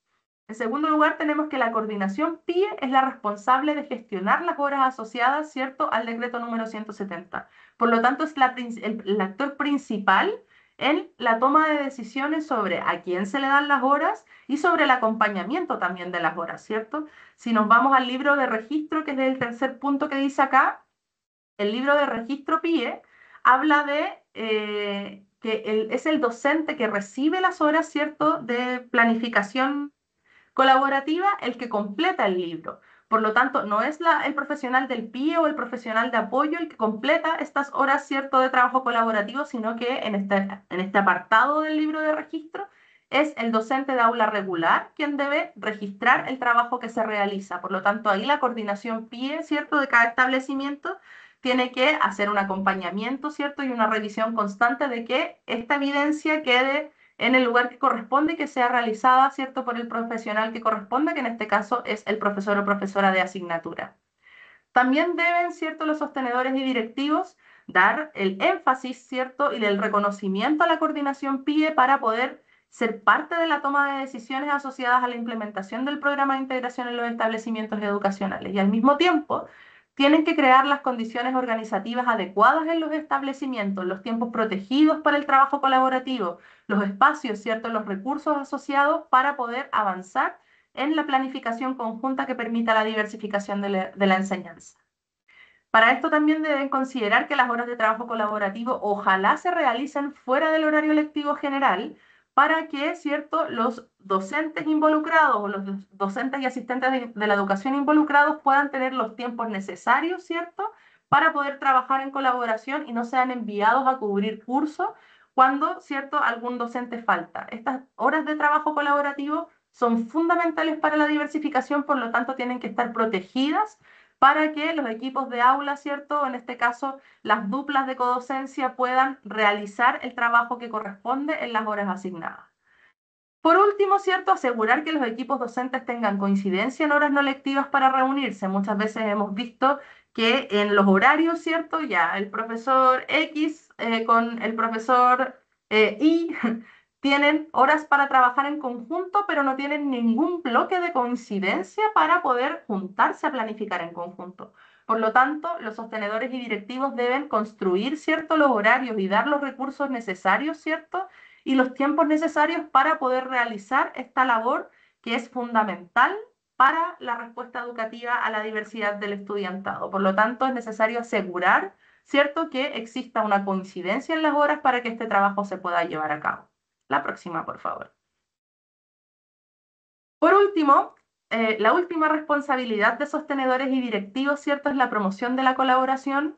En segundo lugar, tenemos que la coordinación PIE es la responsable de gestionar las horas asociadas, ¿cierto?, al decreto número 170. Por lo tanto, es el actor principal en la toma de decisiones sobre a quién se le dan las horas y sobre el acompañamiento también de las horas, ¿cierto? Si nos vamos al libro de registro, que es el tercer punto que dice acá, el libro de registro PIE habla de que es el docente que recibe las horas, ¿cierto?, de planificación colaborativa el que completa el libro. Por lo tanto, no es el profesional del PIE o el profesional de apoyo el que completa estas horas, ¿cierto?, de trabajo colaborativo, sino que en este apartado del libro de registro es el docente de aula regular quien debe registrar el trabajo que se realiza. Por lo tanto, ahí la coordinación PIE, ¿cierto?, de cada establecimiento tiene que hacer un acompañamiento, ¿cierto?, y una revisión constante de que esta evidencia quede en el lugar que corresponde y que sea realizada, ¿cierto?, por el profesional que corresponde, que en este caso es el profesor o profesora de asignatura. También deben, ¿cierto?, los sostenedores y directivos dar el énfasis, ¿cierto?, y el reconocimiento a la coordinación PIE para poder ser parte de la toma de decisiones asociadas a la implementación del programa de integración en los establecimientos educacionales. Y al mismo tiempo, tienen que crear las condiciones organizativas adecuadas en los establecimientos, los tiempos protegidos para el trabajo colaborativo, los espacios, ¿cierto?, los recursos asociados para poder avanzar en la planificación conjunta que permita la diversificación de la enseñanza. Para esto también deben considerar que las horas de trabajo colaborativo ojalá se realicen fuera del horario lectivo general para que, ¿cierto?, los docentes involucrados o los docentes y asistentes de la educación involucrados puedan tener los tiempos necesarios, ¿cierto?, para poder trabajar en colaboración y no sean enviados a cubrir cursos cuando, ¿cierto?, algún docente falta. Estas horas de trabajo colaborativo son fundamentales para la diversificación, por lo tanto tienen que estar protegidas para que los equipos de aula, ¿cierto?, en este caso las duplas de codocencia, puedan realizar el trabajo que corresponde en las horas asignadas. Por último, ¿cierto?, asegurar que los equipos docentes tengan coincidencia en horas no lectivas para reunirse. Muchas veces hemos visto que en los horarios, ¿cierto?, ya el profesor X con el profesor Y tienen horas para trabajar en conjunto, pero no tienen ningún bloque de coincidencia para poder juntarse a planificar en conjunto. Por lo tanto, los sostenedores y directivos deben construir, ¿cierto?, los horarios y dar los recursos necesarios, ¿cierto?, y los tiempos necesarios para poder realizar esta labor que es fundamental para la respuesta educativa a la diversidad del estudiantado. Por lo tanto, es necesario asegurar, ¿cierto?, que exista una coincidencia en las horas para que este trabajo se pueda llevar a cabo. La próxima, por favor. Por último, la última responsabilidad de sostenedores y directivos, ¿cierto?, es la promoción de la colaboración,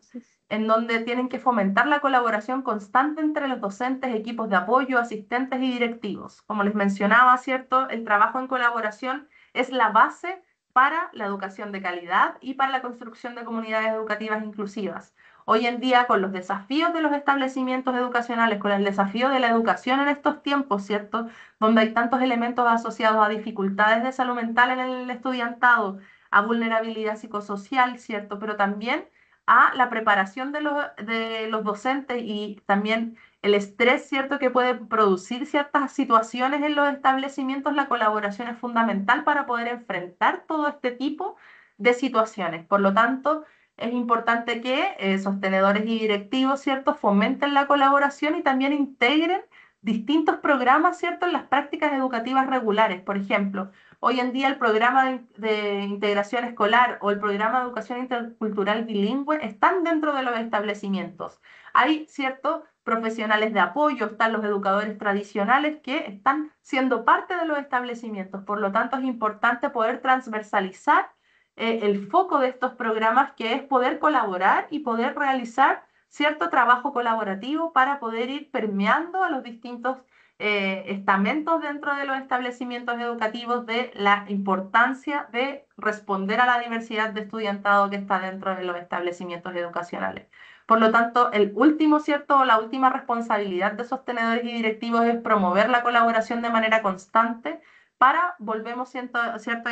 en donde tienen que fomentar la colaboración constante entre los docentes, equipos de apoyo, asistentes y directivos. Como les mencionaba, ¿cierto?, el trabajo en colaboración es la base para la educación de calidad y para la construcción de comunidades educativas inclusivas. Hoy en día, con los desafíos de los establecimientos educacionales, con el desafío de la educación en estos tiempos, ¿cierto?, donde hay tantos elementos asociados a dificultades de salud mental en el estudiantado, a vulnerabilidad psicosocial, ¿cierto?, pero también a la preparación de los docentes y también el estrés, ¿cierto?, que puede producir ciertas situaciones en los establecimientos. La colaboración es fundamental para poder enfrentar todo este tipo de situaciones. Por lo tanto, es importante que sostenedores y directivos, ¿cierto?, fomenten la colaboración y también integren distintos programas, ¿cierto?, en las prácticas educativas regulares. Por ejemplo, hoy en día el programa de integración escolar o el programa de educación intercultural bilingüe están dentro de los establecimientos. Hay, ¿cierto?, profesionales de apoyo, están los educadores tradicionales que están siendo parte de los establecimientos. Por lo tanto, es importante poder transversalizar el foco de estos programas, que es poder colaborar y poder realizar cierto trabajo colaborativo para poder ir permeando a los distintos estamentos dentro de los establecimientos educativos de la importancia de responder a la diversidad de estudiantado que está dentro de los establecimientos educacionales. Por lo tanto, el último, ¿cierto?, la última responsabilidad de sostenedores y directivos es promover la colaboración de manera constante para, volvemos, ¿cierto?,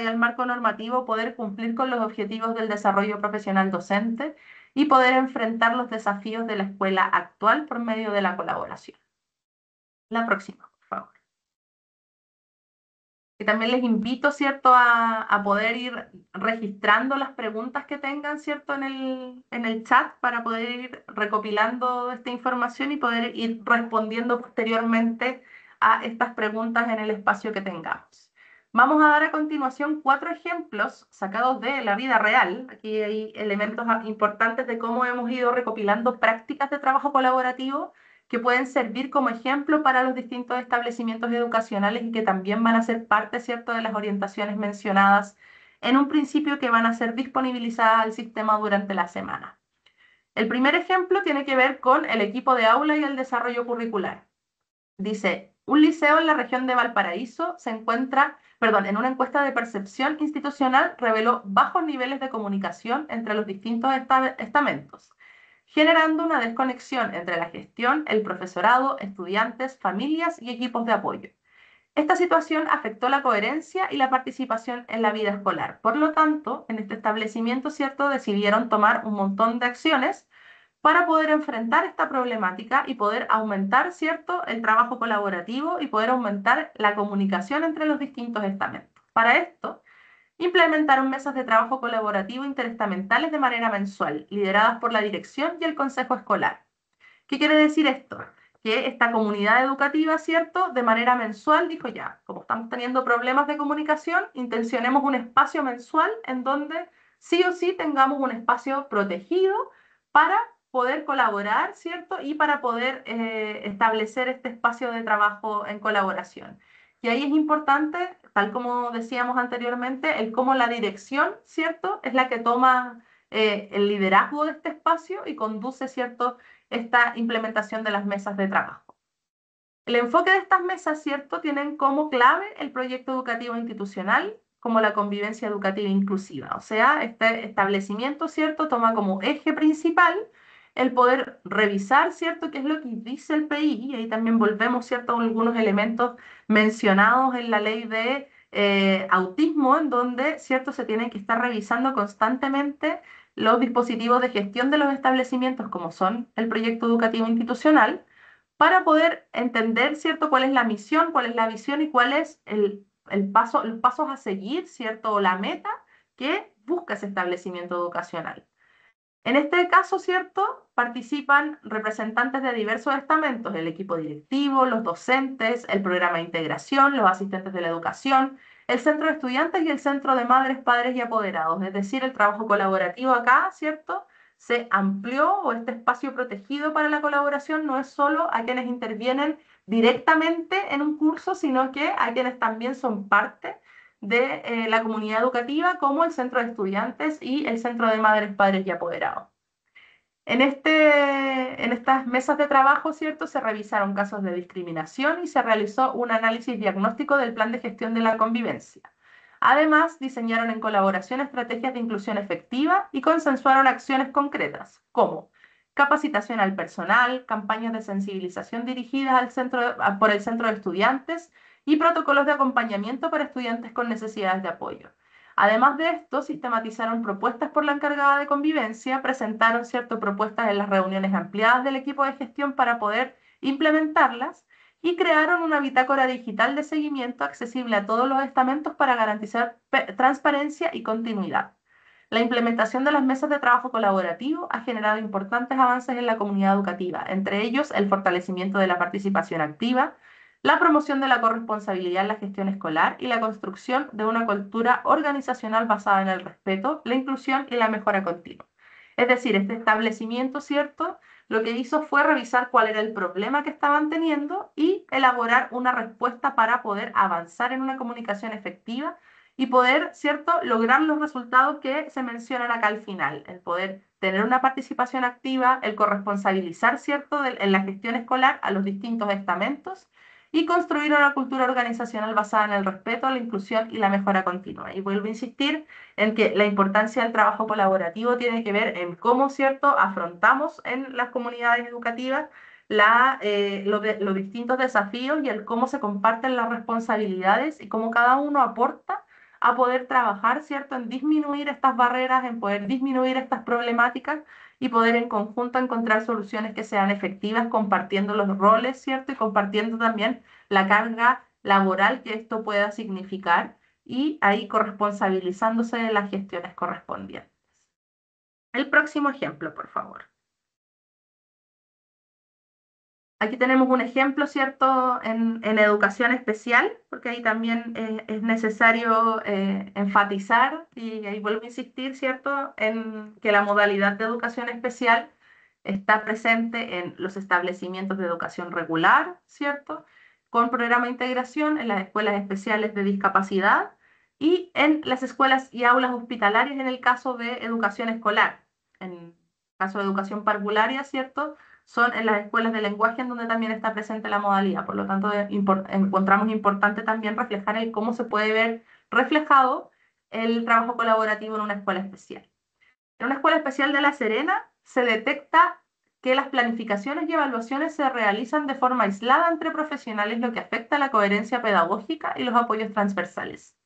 y al marco normativo, poder cumplir con los objetivos del desarrollo profesional docente y poder enfrentar los desafíos de la escuela actual por medio de la colaboración. La próxima, por favor. Y también les invito, ¿cierto?, a poder ir registrando las preguntas que tengan, ¿cierto?, en el chat para poder ir recopilando esta información y poder ir respondiendo posteriormente a estas preguntas en el espacio que tengamos. Vamos a dar a continuación 4 ejemplos sacados de la vida real. Aquí hay elementos importantes de cómo hemos ido recopilando prácticas de trabajo colaborativo que pueden servir como ejemplo para los distintos establecimientos educacionales y que también van a ser parte, ¿cierto?, de las orientaciones mencionadas en un principio que van a ser disponibilizadas al sistema durante la semana. El primer ejemplo tiene que ver con el equipo de aula y el desarrollo curricular. Dice, un liceo en la región de Valparaíso se encuentra, perdón, en una encuesta de percepción institucional reveló bajos niveles de comunicación entre los distintos estamentos, generando una desconexión entre la gestión, el profesorado, estudiantes, familias y equipos de apoyo. Esta situación afectó la coherencia y la participación en la vida escolar. Por lo tanto, en este establecimiento, ¿cierto?, decidieron tomar un montón de acciones para poder enfrentar esta problemática y poder aumentar, ¿cierto?, el trabajo colaborativo y poder aumentar la comunicación entre los distintos estamentos. Para esto, implementaron mesas de trabajo colaborativo interestamentales de manera mensual, lideradas por la dirección y el consejo escolar. ¿Qué quiere decir esto? Que esta comunidad educativa, ¿cierto?, de manera mensual dijo ya, como estamos teniendo problemas de comunicación, intencionemos un espacio mensual en donde sí o sí tengamos un espacio protegido para poder colaborar, ¿cierto? Y para poder establecer este espacio de trabajo en colaboración. Y ahí es importante, tal como decíamos anteriormente, el cómo la dirección, ¿cierto?, es la que toma el liderazgo de este espacio y conduce, ¿cierto?, esta implementación de las mesas de trabajo. El enfoque de estas mesas, ¿cierto?, tienen como clave el proyecto educativo institucional, como la convivencia educativa inclusiva. O sea, este establecimiento, ¿cierto?, toma como eje principal el poder revisar, ¿cierto?, qué es lo que dice el PI, y ahí también volvemos, ¿cierto?, a algunos elementos mencionados en la ley de autismo, en donde, ¿cierto?, se tienen que estar revisando constantemente los dispositivos de gestión de los establecimientos, como son el proyecto educativo institucional, para poder entender, ¿cierto?, cuál es la misión, cuál es la visión y cuál es los pasos a seguir, ¿cierto?, o la meta que busca ese establecimiento educacional. En este caso, ¿cierto?, participan representantes de diversos estamentos, el equipo directivo, los docentes, el programa de integración, los asistentes de la educación, el centro de estudiantes y el centro de madres, padres y apoderados. Es decir, el trabajo colaborativo acá, ¿cierto?, se amplió, o este espacio protegido para la colaboración no es solo a quienes intervienen directamente en un curso, sino que a quienes también son parte de la comunidad educativa, como el centro de estudiantes y el centro de madres, padres y apoderados. En estas mesas de trabajo, ¿cierto?, se revisaron casos de discriminación y se realizó un análisis diagnóstico del plan de gestión de la convivencia. Además, diseñaron en colaboración estrategias de inclusión efectiva y consensuaron acciones concretas, como capacitación al personal, campañas de sensibilización dirigidas por el centro de estudiantes y protocolos de acompañamiento para estudiantes con necesidades de apoyo. Además de esto, sistematizaron propuestas por la encargada de convivencia, presentaron ciertas propuestas en las reuniones ampliadas del equipo de gestión para poder implementarlas y crearon una bitácora digital de seguimiento accesible a todos los estamentos para garantizar transparencia y continuidad. La implementación de las mesas de trabajo colaborativo ha generado importantes avances en la comunidad educativa, entre ellos el fortalecimiento de la participación activa, la promoción de la corresponsabilidad en la gestión escolar y la construcción de una cultura organizacional basada en el respeto, la inclusión y la mejora continua. Es decir, este establecimiento, ¿cierto?, lo que hizo fue revisar cuál era el problema que estaban teniendo y elaborar una respuesta para poder avanzar en una comunicación efectiva y poder, ¿cierto?, lograr los resultados que se mencionan acá al final, el poder tener una participación activa, el corresponsabilizar, ¿cierto?, en la gestión escolar a los distintos estamentos y construir una cultura organizacional basada en el respeto, la inclusión y la mejora continua. Y vuelvo a insistir en que la importancia del trabajo colaborativo tiene que ver en cómo, ¿cierto?, afrontamos en las comunidades educativas los distintos desafíos y el cómo se comparten las responsabilidades y cómo cada uno aporta a poder trabajar, ¿cierto?, en disminuir estas barreras, en poder disminuir estas problemáticas y poder en conjunto encontrar soluciones que sean efectivas, compartiendo los roles, ¿cierto? Y compartiendo también la carga laboral que esto pueda significar y ahí corresponsabilizándose de las gestiones correspondientes. El próximo ejemplo, por favor. Aquí tenemos un ejemplo, ¿cierto?, en educación especial, porque ahí también es necesario enfatizar, y ahí vuelvo a insistir, ¿cierto?, en que la modalidad de educación especial está presente en los establecimientos de educación regular, ¿cierto?, con programa de integración en las escuelas especiales de discapacidad, y en las escuelas y aulas hospitalarias en el caso de educación escolar. En el caso de educación parvularia, ¿cierto? Son en las escuelas de lenguaje en donde también está presente la modalidad. Por lo tanto, encontramos importante también reflejar el cómo se puede ver reflejado el trabajo colaborativo en una escuela especial. En una escuela especial de La Serena se detecta que las planificaciones y evaluaciones se realizan de forma aislada entre profesionales, lo que afecta a la coherencia pedagógica y los apoyos transversales.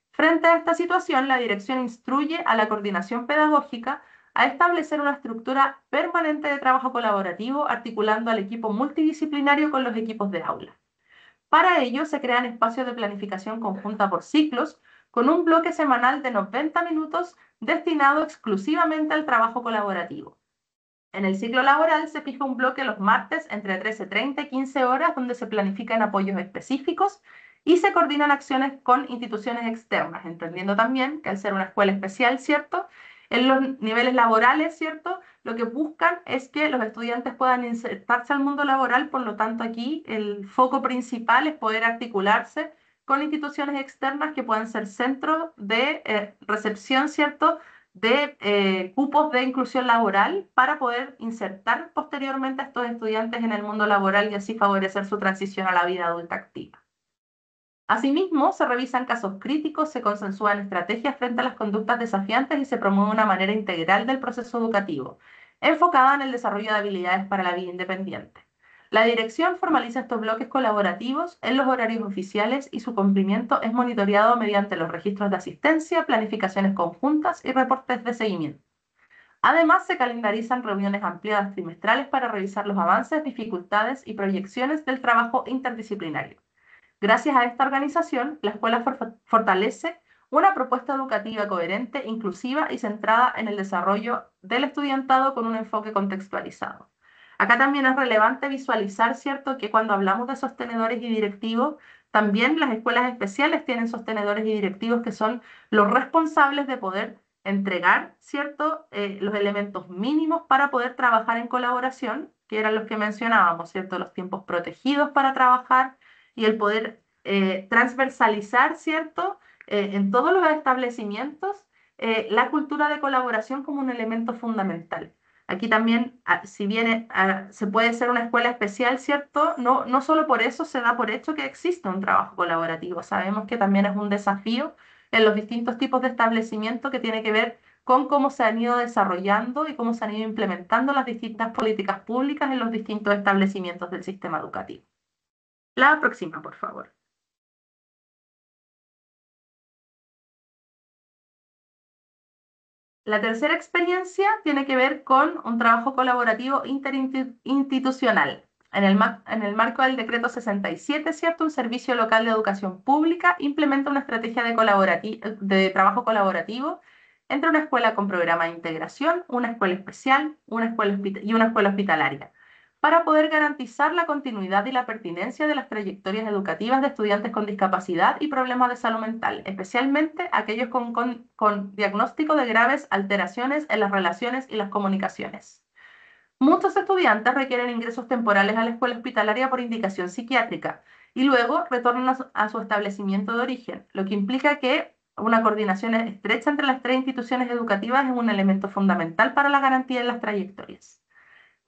Frente a esta situación, la dirección instruye a la coordinación pedagógica a establecer una estructura permanente de trabajo colaborativo, articulando al equipo multidisciplinario con los equipos de aula. Para ello, se crean espacios de planificación conjunta por ciclos, con un bloque semanal de 90 minutos destinado exclusivamente al trabajo colaborativo. En el ciclo laboral se fija un bloque los martes entre 13:30 y 15 horas donde se planifican apoyos específicos y se coordinan acciones con instituciones externas, entendiendo también que al ser una escuela especial, ¿cierto? En los niveles laborales, ¿cierto? Lo que buscan es que los estudiantes puedan insertarse al mundo laboral, por lo tanto aquí el foco principal es poder articularse con instituciones externas que puedan ser centros de recepción, ¿cierto? De cupos de inclusión laboral para poder insertar posteriormente a estos estudiantes en el mundo laboral y así favorecer su transición a la vida adulta activa. Asimismo, se revisan casos críticos, se consensúan estrategias frente a las conductas desafiantes y se promueve una manera integral del proceso educativo, enfocada en el desarrollo de habilidades para la vida independiente. La dirección formaliza estos bloques colaborativos en los horarios oficiales y su cumplimiento es monitoreado mediante los registros de asistencia, planificaciones conjuntas y reportes de seguimiento. Además, se calendarizan reuniones ampliadas trimestrales para revisar los avances, dificultades y proyecciones del trabajo interdisciplinario. Gracias a esta organización, la escuela fortalece una propuesta educativa coherente, inclusiva y centrada en el desarrollo del estudiantado con un enfoque contextualizado. Acá también es relevante visualizar, ¿cierto?, que cuando hablamos de sostenedores y directivos, también las escuelas especiales tienen sostenedores y directivos que son los responsables de poder entregar, ¿cierto?, los elementos mínimos para poder trabajar en colaboración, que eran los que mencionábamos, ¿cierto?, los tiempos protegidos para trabajar, y el poder transversalizar, ¿cierto?, en todos los establecimientos, la cultura de colaboración como un elemento fundamental. Aquí también, si bien se puede ser una escuela especial, ¿cierto? No, no solo por eso se da por hecho que existe un trabajo colaborativo. Sabemos que también es un desafío en los distintos tipos de establecimientos que tiene que ver con cómo se han ido desarrollando y cómo se han ido implementando las distintas políticas públicas en los distintos establecimientos del sistema educativo. La próxima, por favor. La tercera experiencia tiene que ver con un trabajo colaborativo interinstitucional. En el marco del decreto 67, ¿cierto? Un servicio local de educación pública implementa una estrategia de trabajo colaborativo entre una escuela con programa de integración, una escuela especial y una escuela hospitalaria, para poder garantizar la continuidad y la pertinencia de las trayectorias educativas de estudiantes con discapacidad y problemas de salud mental, especialmente aquellos con diagnóstico de graves alteraciones en las relaciones y las comunicaciones. Muchos estudiantes requieren ingresos temporales a la escuela hospitalaria por indicación psiquiátrica y luego retornan a su establecimiento de origen, lo que implica que una coordinación estrecha entre las tres instituciones educativas es un elemento fundamental para la garantía de las trayectorias.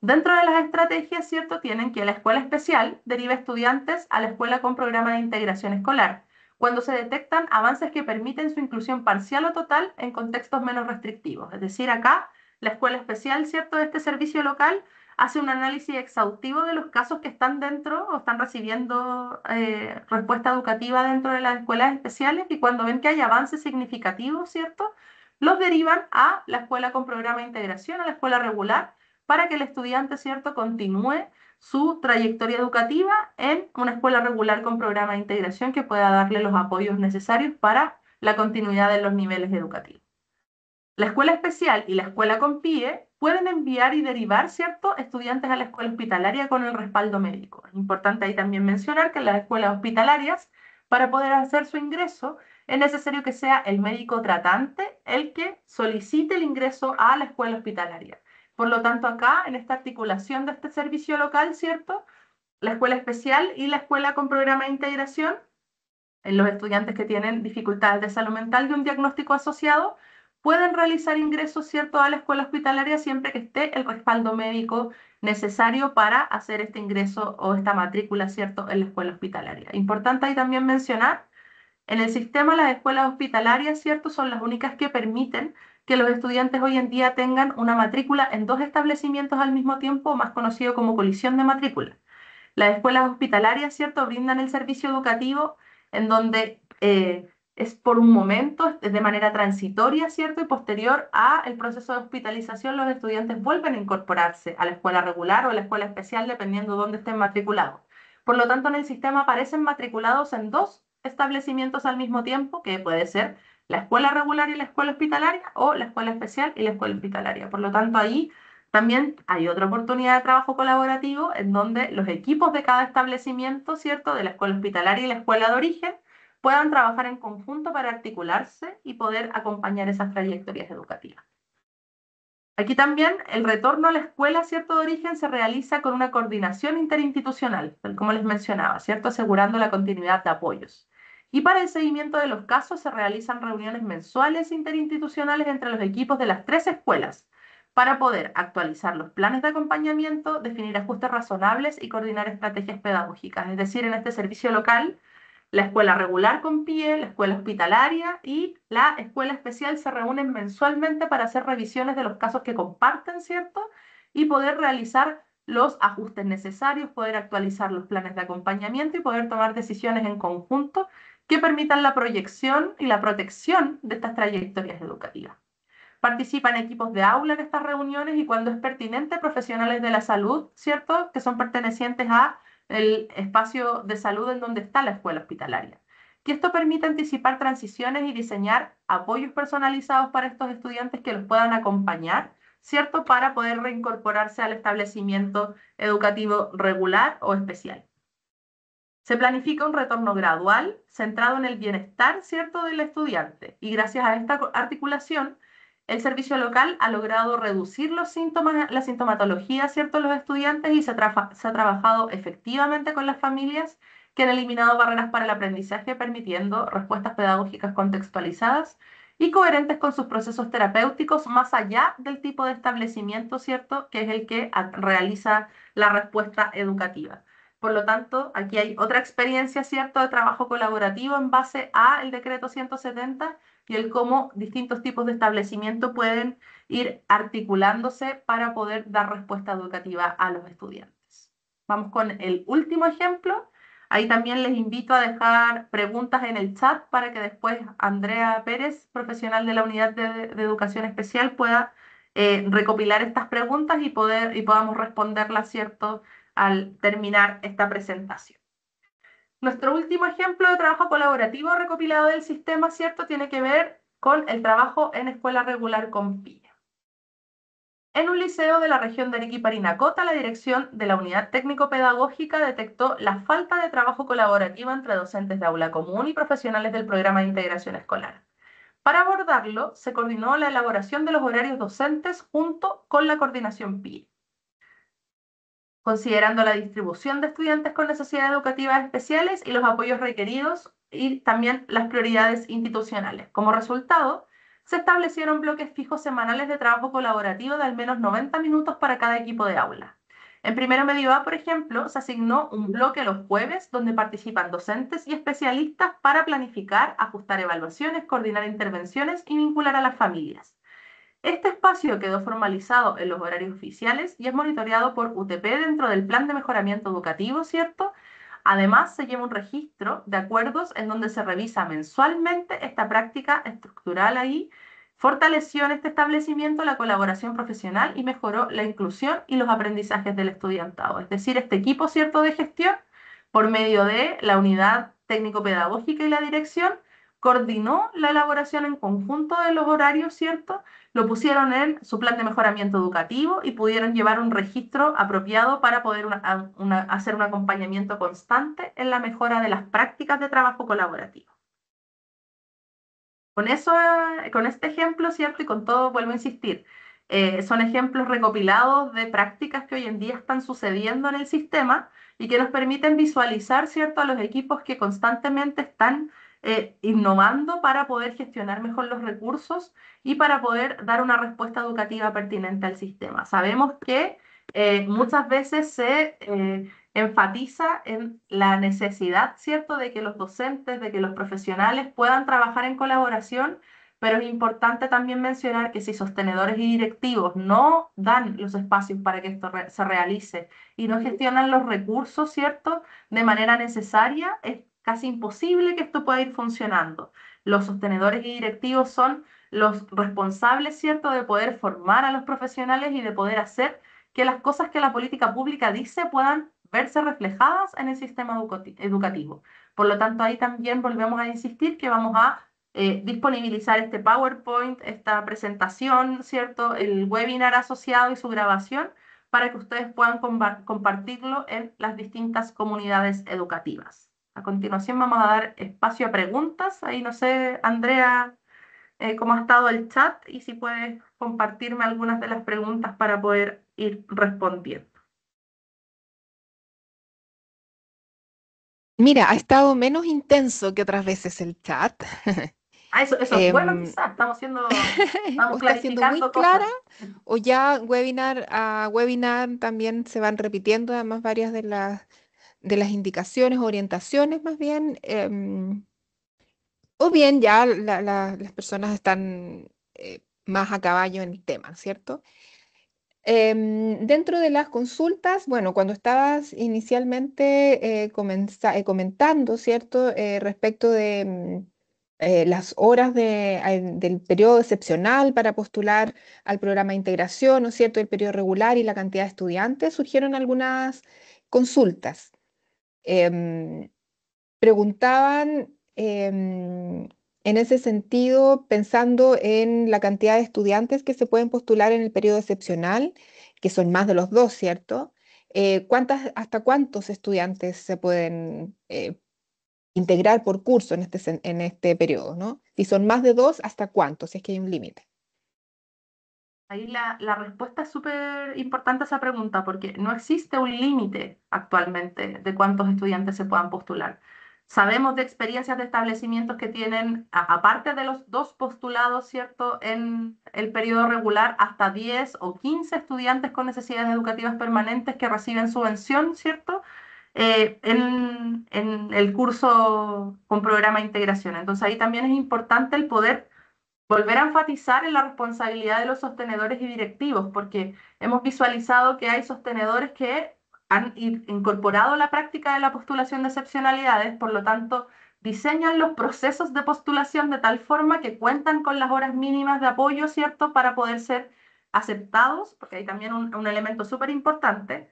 Dentro de las estrategias, ¿cierto? Tienen que la escuela especial deriva estudiantes a la escuela con programa de integración escolar, cuando se detectan avances que permiten su inclusión parcial o total en contextos menos restrictivos. Es decir, acá la escuela especial, ¿cierto?, de este servicio local hace un análisis exhaustivo de los casos que están dentro o están recibiendo respuesta educativa dentro de las escuelas especiales y cuando ven que hay avances significativos, ¿cierto?, los derivan a la escuela con programa de integración, a la escuela regular, para que el estudiante, ¿cierto?, continúe su trayectoria educativa en una escuela regular con programa de integración que pueda darle los apoyos necesarios para la continuidad de los niveles educativos. La escuela especial y la escuela con PIE pueden enviar y derivar, ¿cierto?, estudiantes a la escuela hospitalaria con el respaldo médico. Es importante ahí también mencionar que en las escuelas hospitalarias, para poder hacer su ingreso, es necesario que sea el médico tratante el que solicite el ingreso a la escuela hospitalaria. Por lo tanto, acá, en esta articulación de este servicio local, ¿cierto?, la escuela especial y la escuela con programa de integración en los estudiantes que tienen dificultades de salud mental y un diagnóstico asociado, pueden realizar ingresos, ¿cierto?, a la escuela hospitalaria siempre que esté el respaldo médico necesario para hacer este ingreso o esta matrícula, ¿cierto?, en la escuela hospitalaria. Importante ahí también mencionar, en el sistema las escuelas hospitalarias, ¿cierto?, son las únicas que permiten que los estudiantes hoy en día tengan una matrícula en dos establecimientos al mismo tiempo, más conocido como colisión de matrícula. Las escuelas hospitalarias, ¿cierto?, brindan el servicio educativo en donde es por un momento, de manera transitoria, ¿cierto?, y posterior a el proceso de hospitalización, los estudiantes vuelven a incorporarse a la escuela regular o a la escuela especial, dependiendo de dónde estén matriculados. Por lo tanto, en el sistema aparecen matriculados en dos establecimientos al mismo tiempo, que puede ser la escuela regular y la escuela hospitalaria, o la escuela especial y la escuela hospitalaria. Por lo tanto, ahí también hay otra oportunidad de trabajo colaborativo en donde los equipos de cada establecimiento, ¿cierto?, de la escuela hospitalaria y la escuela de origen, puedan trabajar en conjunto para articularse y poder acompañar esas trayectorias educativas. Aquí también el retorno a la escuela, ¿cierto?, de origen se realiza con una coordinación interinstitucional, tal como les mencionaba, ¿cierto?, asegurando la continuidad de apoyos. Y para el seguimiento de los casos se realizan reuniones mensuales interinstitucionales entre los equipos de las tres escuelas para poder actualizar los planes de acompañamiento, definir ajustes razonables y coordinar estrategias pedagógicas. Es decir, en este servicio local, la escuela regular con PIE, la escuela hospitalaria y la escuela especial se reúnen mensualmente para hacer revisiones de los casos que comparten, ¿cierto? Y poder realizar los ajustes necesarios, poder actualizar los planes de acompañamiento y poder tomar decisiones en conjunto que permitan la proyección y la protección de estas trayectorias educativas. Participan equipos de aula en estas reuniones y cuando es pertinente, profesionales de la salud, ¿cierto?, que son pertenecientes a el espacio de salud en donde está la escuela hospitalaria. Que esto permite anticipar transiciones y diseñar apoyos personalizados para estos estudiantes que los puedan acompañar, ¿cierto?, para poder reincorporarse al establecimiento educativo regular o especial. Se planifica un retorno gradual centrado en el bienestar, ¿cierto?, del estudiante. Y gracias a esta articulación, el servicio local ha logrado reducir los síntomas, la sintomatología, ¿cierto?, de los estudiantes y se ha trabajado efectivamente con las familias que han eliminado barreras para el aprendizaje, permitiendo respuestas pedagógicas contextualizadas y coherentes con sus procesos terapéuticos, más allá del tipo de establecimiento, ¿cierto?, que es el que realiza la respuesta educativa. Por lo tanto, aquí hay otra experiencia, ¿cierto?, de trabajo colaborativo en base al decreto 170 y el cómo distintos tipos de establecimiento pueden ir articulándose para poder dar respuesta educativa a los estudiantes. Vamos con el último ejemplo. Ahí también les invito a dejar preguntas en el chat para que después Andrea Pérez, profesional de la Unidad de Educación Especial, pueda recopilar estas preguntas y podamos responderlas, ¿cierto?, al terminar esta presentación. Nuestro último ejemplo de trabajo colaborativo recopilado del sistema, ¿cierto?, tiene que ver con el trabajo en escuela regular con PIE. En un liceo de la región de Arequipa, Parinacota, la dirección de la unidad técnico-pedagógica detectó la falta de trabajo colaborativo entre docentes de aula común y profesionales del programa de integración escolar. Para abordarlo, se coordinó la elaboración de los horarios docentes junto con la coordinación PIE, considerando la distribución de estudiantes con necesidades educativas especiales y los apoyos requeridos y también las prioridades institucionales. Como resultado, se establecieron bloques fijos semanales de trabajo colaborativo de al menos 90 minutos para cada equipo de aula. En primero medio A, por ejemplo, se asignó un bloque los jueves donde participan docentes y especialistas para planificar, ajustar evaluaciones, coordinar intervenciones y vincular a las familias. Este espacio quedó formalizado en los horarios oficiales y es monitoreado por UTP dentro del plan de mejoramiento educativo, ¿cierto? Además, se lleva un registro de acuerdos en donde se revisa mensualmente esta práctica estructural ahí, fortaleció en este establecimiento la colaboración profesional y mejoró la inclusión y los aprendizajes del estudiantado. Es decir, este equipo, ¿cierto?, de gestión, por medio de la unidad técnico-pedagógica y la dirección, coordinó la elaboración en conjunto de los horarios, ¿cierto? Lo pusieron en su plan de mejoramiento educativo y pudieron llevar un registro apropiado para poder hacer un acompañamiento constante en la mejora de las prácticas de trabajo colaborativo. Con eso, con este ejemplo, ¿cierto? Y con todo, vuelvo a insistir, Son ejemplos recopilados de prácticas que hoy en día están sucediendo en el sistema y que nos permiten visualizar, ¿cierto?, a los equipos que constantemente están innovando para poder gestionar mejor los recursos y para poder dar una respuesta educativa pertinente al sistema. Sabemos que muchas veces se enfatiza en la necesidad, ¿cierto?, de que los docentes, de que los profesionales puedan trabajar en colaboración, pero es importante también mencionar que si sostenedores y directivos no dan los espacios para que esto se realice y no gestionan los recursos, ¿cierto?, de manera necesaria, es casi imposible que esto pueda ir funcionando. Los sostenedores y directivos son los responsables, ¿cierto?, de poder formar a los profesionales y de poder hacer que las cosas que la política pública dice puedan verse reflejadas en el sistema educativo. Por lo tanto, ahí también volvemos a insistir que vamos a disponibilizar este PowerPoint, esta presentación, ¿cierto? El webinar asociado y su grabación para que ustedes puedan compartirlo en las distintas comunidades educativas. A continuación vamos a dar espacio a preguntas. Ahí no sé, Andrea, cómo ha estado el chat y si puedes compartirme algunas de las preguntas para poder ir respondiendo. Mira, ha estado menos intenso que otras veces el chat. Ah, eso es bueno, Em, quizás, estamos o está siendo muy clarificando clara, cosas. o ya webinar a webinar también se van repitiendo además varias de las indicaciones, orientaciones más bien, o bien ya las personas están más a caballo en el tema, ¿cierto? Dentro de las consultas, bueno, cuando estabas inicialmente comentando, ¿cierto? Respecto de las horas del periodo excepcional para postular al programa de integración, ¿no es cierto? El periodo regular y la cantidad de estudiantes, surgieron algunas consultas. Em, Preguntaban en ese sentido, pensando en la cantidad de estudiantes que se pueden postular en el periodo excepcional, que son más de los dos, ¿cierto? ¿Hasta cuántos estudiantes se pueden integrar por curso en en este periodo, ¿no? Si son más de dos, ¿hasta cuántos? Si es que hay un límite. Ahí la respuesta es súper importante a esa pregunta porque no existe un límite actualmente de cuántos estudiantes se puedan postular. Sabemos de experiencias de establecimientos que tienen, aparte de los dos postulados, ¿cierto?, en el periodo regular, hasta 10 o 15 estudiantes con necesidades educativas permanentes que reciben subvención, ¿cierto?, en el curso con programa de integración. Entonces ahí también es importante el poder volver a enfatizar en la responsabilidad de los sostenedores y directivos, porque hemos visualizado que hay sostenedores que han incorporado la práctica de la postulación de excepcionalidades, por lo tanto, diseñan los procesos de postulación de tal forma que cuentan con las horas mínimas de apoyo, ¿cierto?, para poder ser aceptados, porque hay también un elemento súper importante.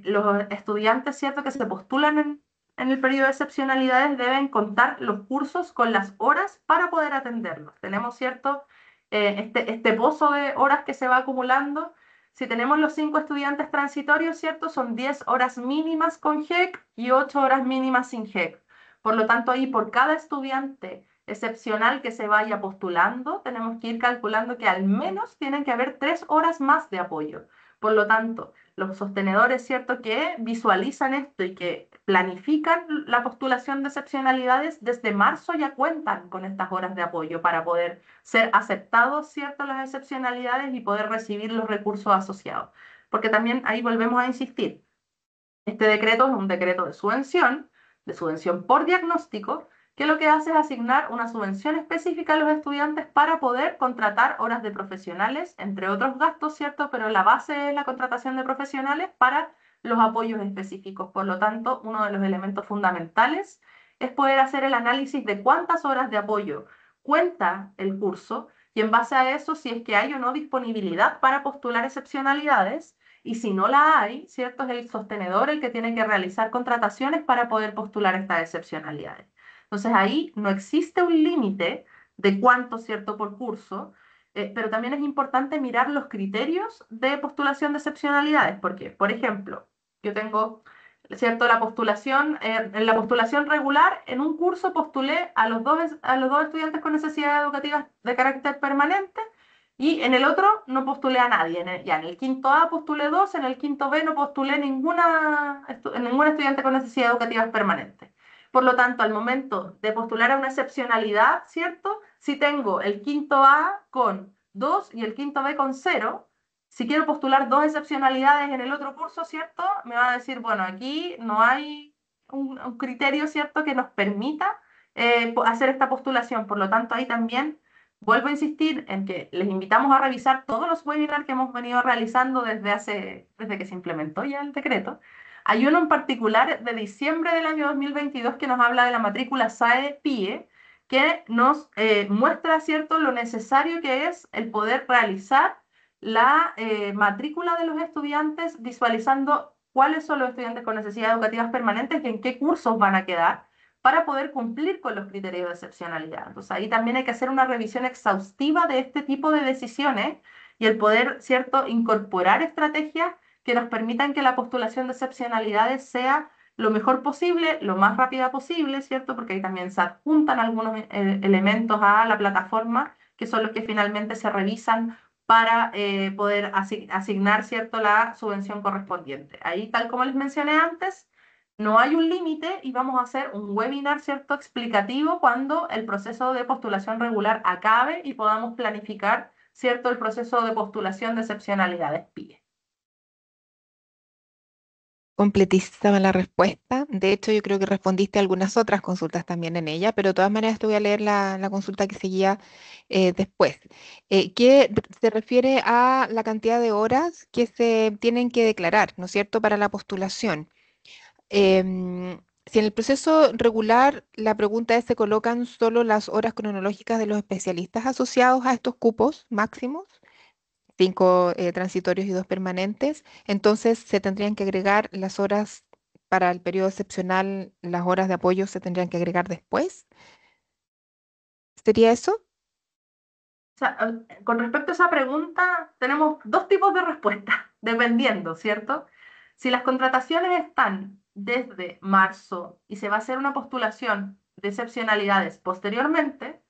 Los estudiantes, ¿cierto?, que se postulan en el periodo de excepcionalidades deben contar los cursos con las horas para poder atenderlos. Tenemos, ¿cierto? Este pozo de horas que se va acumulando. Si tenemos los 5 estudiantes transitorios, ¿cierto? Son 10 horas mínimas con GEC y 8 horas mínimas sin GEC. Por lo tanto, ahí por cada estudiante excepcional que se vaya postulando, tenemos que ir calculando que al menos tienen que haber 3 horas más de apoyo. Por lo tanto, los sostenedores, ¿cierto?, que visualizan esto y que planifican la postulación de excepcionalidades, desde marzo ya cuentan con estas horas de apoyo para poder ser aceptados, ¿cierto?, las excepcionalidades y poder recibir los recursos asociados. Porque también ahí volvemos a insistir, este decreto es un decreto de subvención por diagnóstico, que lo que hace es asignar una subvención específica a los estudiantes para poder contratar horas de profesionales, entre otros gastos, ¿cierto? Pero la base es la contratación de profesionales para los apoyos específicos. Por lo tanto, uno de los elementos fundamentales es poder hacer el análisis de cuántas horas de apoyo cuenta el curso y en base a eso, si es que hay o no disponibilidad para postular excepcionalidades, y si no la hay, ¿cierto? Es el sostenedor el que tiene que realizar contrataciones para poder postular estas excepcionalidades. Entonces ahí no existe un límite de cuánto, ¿cierto?, por curso, pero también es importante mirar los criterios de postulación de excepcionalidades, porque, por ejemplo, yo tengo, ¿cierto?, la postulación, en la postulación regular, en un curso postulé a los dos estudiantes con necesidades educativas de carácter permanente Y en el otro no postulé a nadie. Ya en el quinto A postulé dos, en el quinto B no postulé ningún estudiante con necesidades educativas permanentes. Por lo tanto, al momento de postular a una excepcionalidad, ¿cierto? Si tengo el quinto A con 2 y el quinto B con cero, si quiero postular dos excepcionalidades en el otro curso, ¿cierto? Me va a decir, bueno, aquí no hay un criterio, ¿cierto?, que nos permita hacer esta postulación. Por lo tanto, ahí también vuelvo a insistir en que les invitamos a revisar todos los webinars que hemos venido realizando desde que se implementó ya el decreto. Hay uno en particular de diciembre del año 2022 que nos habla de la matrícula SAE-PIE, que nos muestra, ¿cierto?, lo necesario que es el poder realizar la matrícula de los estudiantes visualizando cuáles son los estudiantes con necesidades educativas permanentes y en qué cursos van a quedar para poder cumplir con los criterios de excepcionalidad. Entonces ahí también hay que hacer una revisión exhaustiva de este tipo de decisiones y el poder, ¿cierto?, incorporar estrategias que nos permitan que la postulación de excepcionalidades sea lo mejor posible, lo más rápida posible, ¿cierto? Porque ahí también se adjuntan algunos elementos a la plataforma que son los que finalmente se revisan para poder asignar, ¿cierto?, la subvención correspondiente. Ahí, tal como les mencioné antes, no hay un límite y vamos a hacer un webinar, ¿cierto?, explicativo cuando el proceso de postulación regular acabe y podamos planificar, ¿cierto?, el proceso de postulación de excepcionalidades PIE. Completísima la respuesta. De hecho, yo creo que respondiste a algunas otras consultas también en ella, pero de todas maneras te voy a leer la consulta que seguía después, que se refiere a la cantidad de horas que se tienen que declarar, ¿no es cierto?, para la postulación. Si en el proceso regular la pregunta es, ¿se colocan solo las horas cronológicas de los especialistas asociados a estos cupos máximos? Cinco transitorios y dos permanentes. Entonces se tendrían que agregar las horas para el periodo excepcional, las horas de apoyo se tendrían que agregar después. ¿Sería eso? O sea, con respecto a esa pregunta, tenemos dos tipos de respuestas, dependiendo, ¿cierto? Si las contrataciones están desde marzo y se va a hacer una postulación de excepcionalidades posteriormente,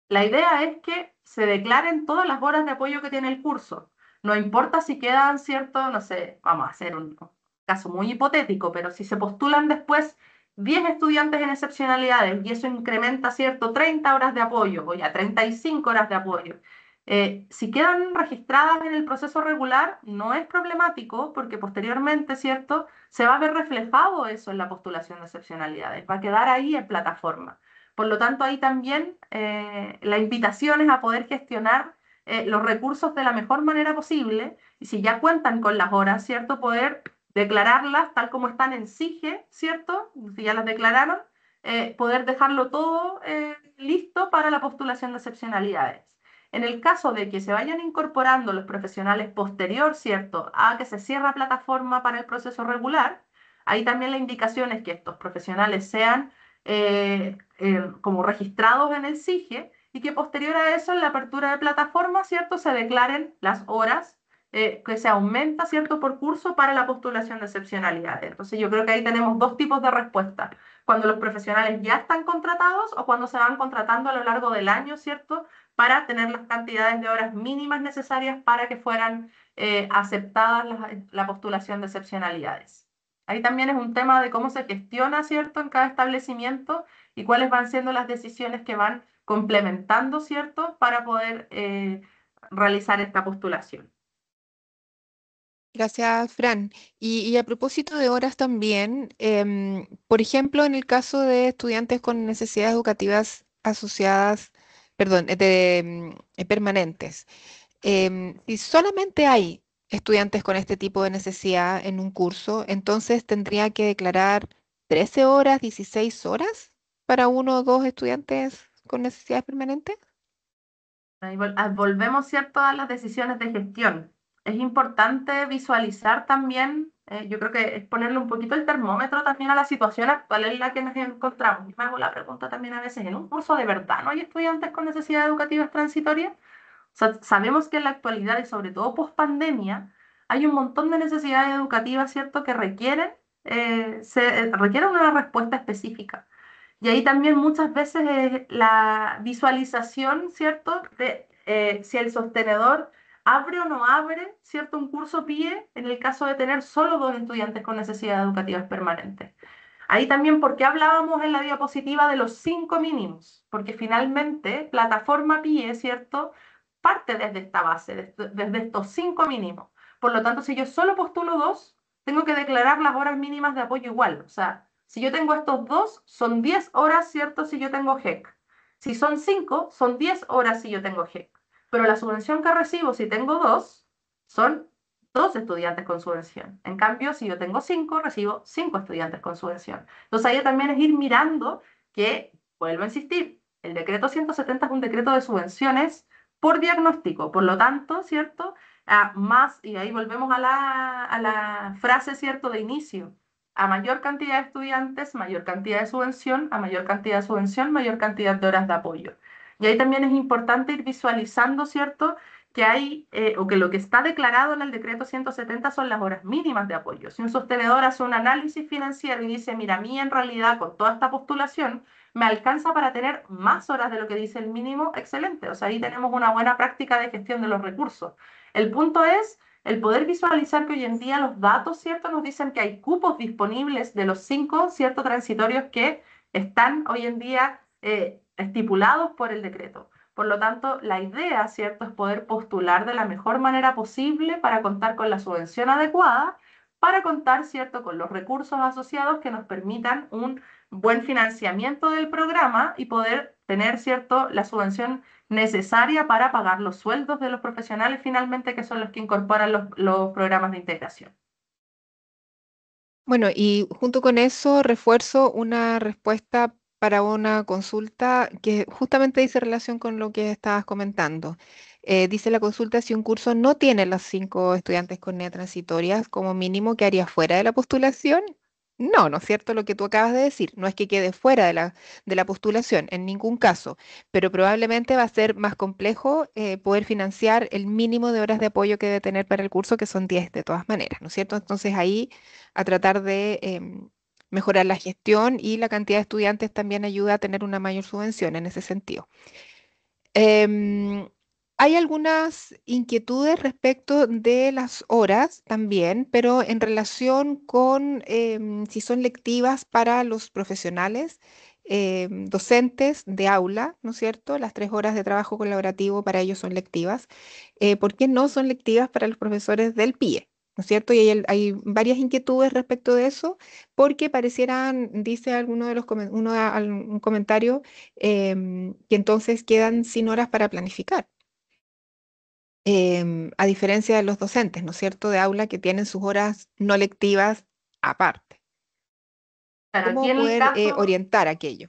la idea es que se declaren todas las horas de apoyo que tiene el curso. No importa si quedan, ¿cierto? No sé, vamos a hacer un caso muy hipotético, pero si se postulan después 10 estudiantes en excepcionalidades y eso incrementa, ¿cierto?, 30 horas de apoyo o ya 35 horas de apoyo. Si quedan registradas en el proceso regular, no es problemático porque posteriormente, ¿cierto?, se va a ver reflejado eso en la postulación de excepcionalidades. Va a quedar ahí en plataforma. Por lo tanto, ahí también la invitación es a poder gestionar los recursos de la mejor manera posible y si ya cuentan con las horas, ¿cierto? Poder declararlas tal como están en SIGE, ¿cierto? Si ya las declararon, poder dejarlo todo listo para la postulación de excepcionalidades. En el caso de que se vayan incorporando los profesionales posterior, ¿cierto?, a que se cierra plataforma para el proceso regular, ahí también la indicación es que estos profesionales sean como registrados en el SIGE y que posterior a eso, en la apertura de plataforma, ¿cierto?, se declaren las horas que se aumenta, ¿cierto?, por curso para la postulación de excepcionalidades. Entonces yo creo que ahí tenemos dos tipos de respuestas. Cuando los profesionales ya están contratados o cuando se van contratando a lo largo del año, ¿cierto?, para tener las cantidades de horas mínimas necesarias para que fueran aceptadas la postulación de excepcionalidades. Ahí también es un tema de cómo se gestiona, ¿cierto?, en cada establecimiento y cuáles van siendo las decisiones que van complementando, ¿cierto?, para poder realizar esta postulación. Gracias, Fran. Y a propósito de horas también, por ejemplo, en el caso de estudiantes con necesidades educativas asociadas, perdón, permanentes, si solamente hay estudiantes con este tipo de necesidad en un curso, entonces tendría que declarar 13 horas, 16 horas para uno o dos estudiantes con necesidades permanentes. Ahí volvemos, ¿cierto?, a las decisiones de gestión. Es importante visualizar también, yo creo que es ponerle un poquito el termómetro también a la situación actual en la que nos encontramos. Yo me hago la pregunta también a veces, ¿en un curso de verdad no hay estudiantes con necesidades educativas transitorias? O sea, sabemos que en la actualidad y sobre todo post pandemia hay un montón de necesidades educativas, ¿cierto?, que requieren una respuesta específica. Y ahí también muchas veces la visualización, ¿cierto?, si el sostenedor abre o no abre, ¿cierto? Un curso PIE en el caso de tener solo dos estudiantes con necesidades educativas permanentes. Ahí también, ¿por qué hablábamos en la diapositiva de los 5 mínimos? Porque finalmente, plataforma PIE, ¿cierto? Parte desde esta base, desde estos 5 mínimos. Por lo tanto, si yo solo postulo dos, tengo que declarar las horas mínimas de apoyo igual. O sea, si yo tengo estos dos, son 10 horas, ¿cierto? Si yo tengo GEC. Si son 5, son 10 horas si yo tengo GEC. Pero la subvención que recibo si tengo dos, son dos estudiantes con subvención. En cambio, si yo tengo cinco, recibo cinco estudiantes con subvención. Entonces ahí también es ir mirando que, vuelvo a insistir, el decreto 170 es un decreto de subvenciones por diagnóstico. Por lo tanto, ¿cierto? Más, y ahí volvemos a la frase, ¿cierto?, de inicio. A mayor cantidad de estudiantes, mayor cantidad de subvención, a mayor cantidad de subvención, mayor cantidad de horas de apoyo. Y ahí también es importante ir visualizando, ¿cierto?, que hay, o que lo que está declarado en el decreto 170 son las horas mínimas de apoyo. Si un sostenedor hace un análisis financiero y dice, mira, a mí en realidad con toda esta postulación me alcanza para tener más horas de lo que dice el mínimo, excelente. O sea, ahí tenemos una buena práctica de gestión de los recursos. El punto es el poder visualizar que hoy en día los datos, ¿cierto?, nos dicen que hay cupos disponibles de los 5, ¿cierto?, transitorios que están hoy en día estipulados por el decreto. Por lo tanto, la idea, ¿cierto?, es poder postular de la mejor manera posible para contar con la subvención adecuada, para contar, ¿cierto?, con los recursos asociados que nos permitan un buen financiamiento del programa y poder tener, ¿cierto?, la subvención necesaria para pagar los sueldos de los profesionales finalmente, que son los que incorporan los programas de integración. Bueno, y junto con eso refuerzo una respuesta para una consulta que justamente dice relación con lo que estabas comentando. Dice la consulta si un curso no tiene los 5 estudiantes con NEA transitorias como mínimo, ¿quedaría fuera de la postulación? No, ¿no es cierto lo que tú acabas de decir? No es que quede fuera de la postulación, en ningún caso, pero probablemente va a ser más complejo poder financiar el mínimo de horas de apoyo que debe tener para el curso, que son 10 de todas maneras, ¿no es cierto? Entonces ahí a tratar de mejorar la gestión, y la cantidad de estudiantes también ayuda a tener una mayor subvención en ese sentido. Em, Hay algunas inquietudes respecto de las horas también, pero en relación con si son lectivas para los profesionales, docentes de aula, ¿no es cierto? Las 3 horas de trabajo colaborativo para ellos son lectivas. ¿Por qué no son lectivas para los profesores del PIE? ¿No es cierto? Y hay varias inquietudes respecto de eso, porque parecieran, dice alguno de los un comentario, que entonces quedan sin horas para planificar, a diferencia de los docentes, ¿no es cierto?, de aula, que tienen sus horas no lectivas aparte. Claro, aquí ¿Cómo en el poder caso, orientar aquello?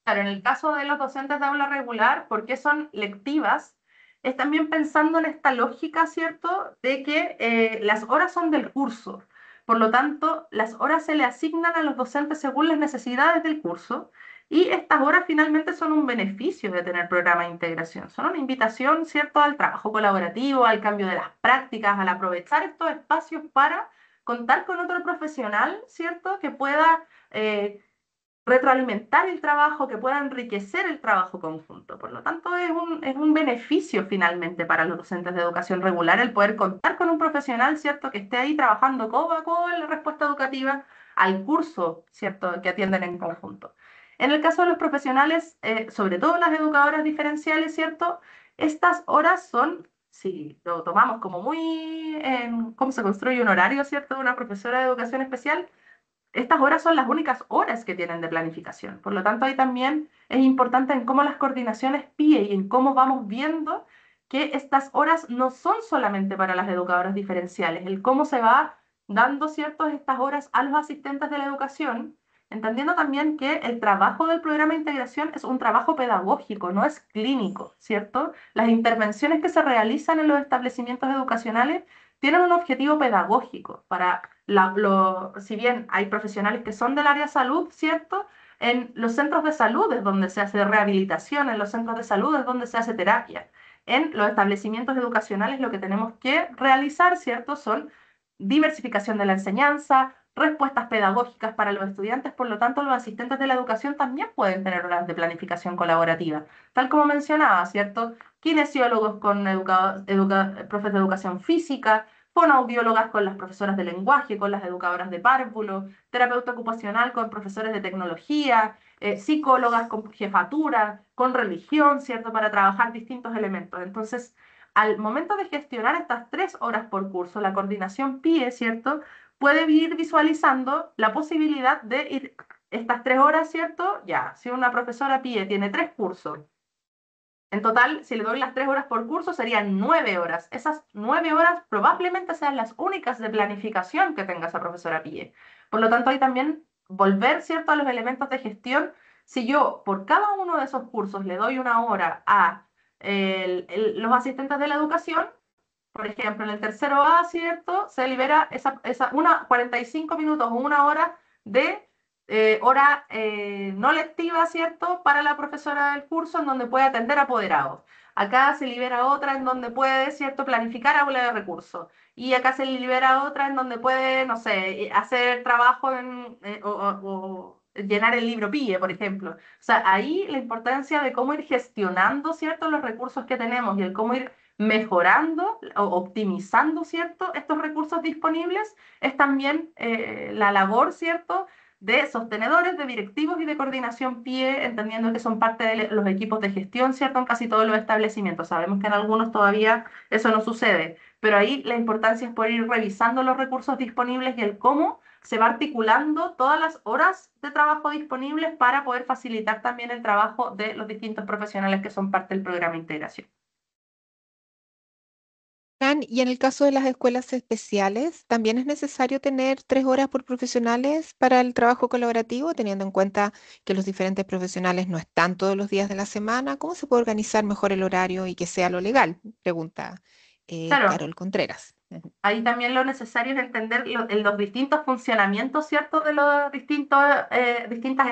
claro, en el caso de los docentes de aula regular, ¿por qué son lectivas? Es también pensando en esta lógica, ¿cierto?, de que las horas son del curso. Por lo tanto, las horas se le asignan a los docentes según las necesidades del curso, y estas horas finalmente son un beneficio de tener programa de integración. Son una invitación, ¿cierto?, al trabajo colaborativo, al cambio de las prácticas, al aprovechar estos espacios para contar con otro profesional, ¿cierto?, que pueda retroalimentar el trabajo, que pueda enriquecer el trabajo conjunto. Por lo tanto, es un beneficio finalmente para los docentes de educación regular el poder contar con un profesional, ¿cierto?, que esté ahí trabajando codo a codo en la respuesta educativa al curso, ¿cierto?, que atienden en conjunto. En el caso de los profesionales, sobre todo las educadoras diferenciales, ¿cierto?, estas horas son, si lo tomamos como muy, cómo se construye un horario, ¿cierto?, de una profesora de educación especial, estas horas son las únicas horas que tienen de planificación. Por lo tanto, ahí también es importante en cómo las coordinaciones PIE y en cómo vamos viendo que estas horas no son solamente para las educadoras diferenciales, el cómo se va dando, ¿cierto?, estas horas a los asistentes de la educación, entendiendo también que el trabajo del programa de integración es un trabajo pedagógico, no es clínico, ¿cierto? Las intervenciones que se realizan en los establecimientos educacionales tienen un objetivo pedagógico para si bien hay profesionales que son del área salud, ¿cierto? En los centros de salud es donde se hace rehabilitación, en los centros de salud es donde se hace terapia. En los establecimientos educacionales lo que tenemos que realizar, ¿cierto?, son diversificación de la enseñanza, respuestas pedagógicas para los estudiantes. Por lo tanto, los asistentes de la educación también pueden tener horas de planificación colaborativa. Tal como mencionaba, ¿cierto?, kinesiólogos con profes de educación física, fonoaudiólogas con las profesoras de lenguaje, con las educadoras de párvulo, terapeuta ocupacional con profesores de tecnología, psicólogas con jefatura, con religión, ¿cierto? Para trabajar distintos elementos. Entonces, al momento de gestionar estas 3 horas por curso, la coordinación PIE, ¿cierto? Puede ir visualizando la posibilidad de ir estas 3 horas, ¿cierto? Ya, si una profesora PIE tiene 3 cursos, en total, si le doy las 3 horas por curso, serían 9 horas. Esas 9 horas probablemente sean las únicas de planificación que tenga esa profesora PIE. Por lo tanto, hay también volver, ¿cierto?, a los elementos de gestión. Si yo por cada uno de esos cursos le doy una hora a los asistentes de la educación, por ejemplo, en el tercero A, ¿cierto? Se libera 45 minutos o una hora de hora no lectiva, ¿cierto? Para la profesora del curso en donde puede atender apoderados. Acá se libera otra en donde puede, ¿cierto? Planificar aula de recursos. Y acá se libera otra en donde puede, no sé, hacer trabajo o llenar el libro PIE, por ejemplo. O sea, ahí la importancia de cómo ir gestionando, ¿cierto? Los recursos que tenemos y el cómo ir mejorando o optimizando, ¿cierto?, estos recursos disponibles, es también la labor, ¿cierto?, de sostenedores, de directivos y de coordinación PIE, entendiendo que son parte de los equipos de gestión, ¿cierto?, en casi todos los establecimientos. Sabemos que en algunos todavía eso no sucede, pero ahí la importancia es poder ir revisando los recursos disponibles y el cómo se va articulando todas las horas de trabajo disponibles para poder facilitar también el trabajo de los distintos profesionales que son parte del programa de integración. Fran, y en el caso de las escuelas especiales, ¿también es necesario tener 3 horas por profesionales para el trabajo colaborativo, teniendo en cuenta que los diferentes profesionales no están todos los días de la semana? ¿Cómo se puede organizar mejor el horario y que sea lo legal? Pregunta Claro, Carol Contreras. ahí también lo necesario es entender los distintos funcionamientos, ¿cierto?, de las distintas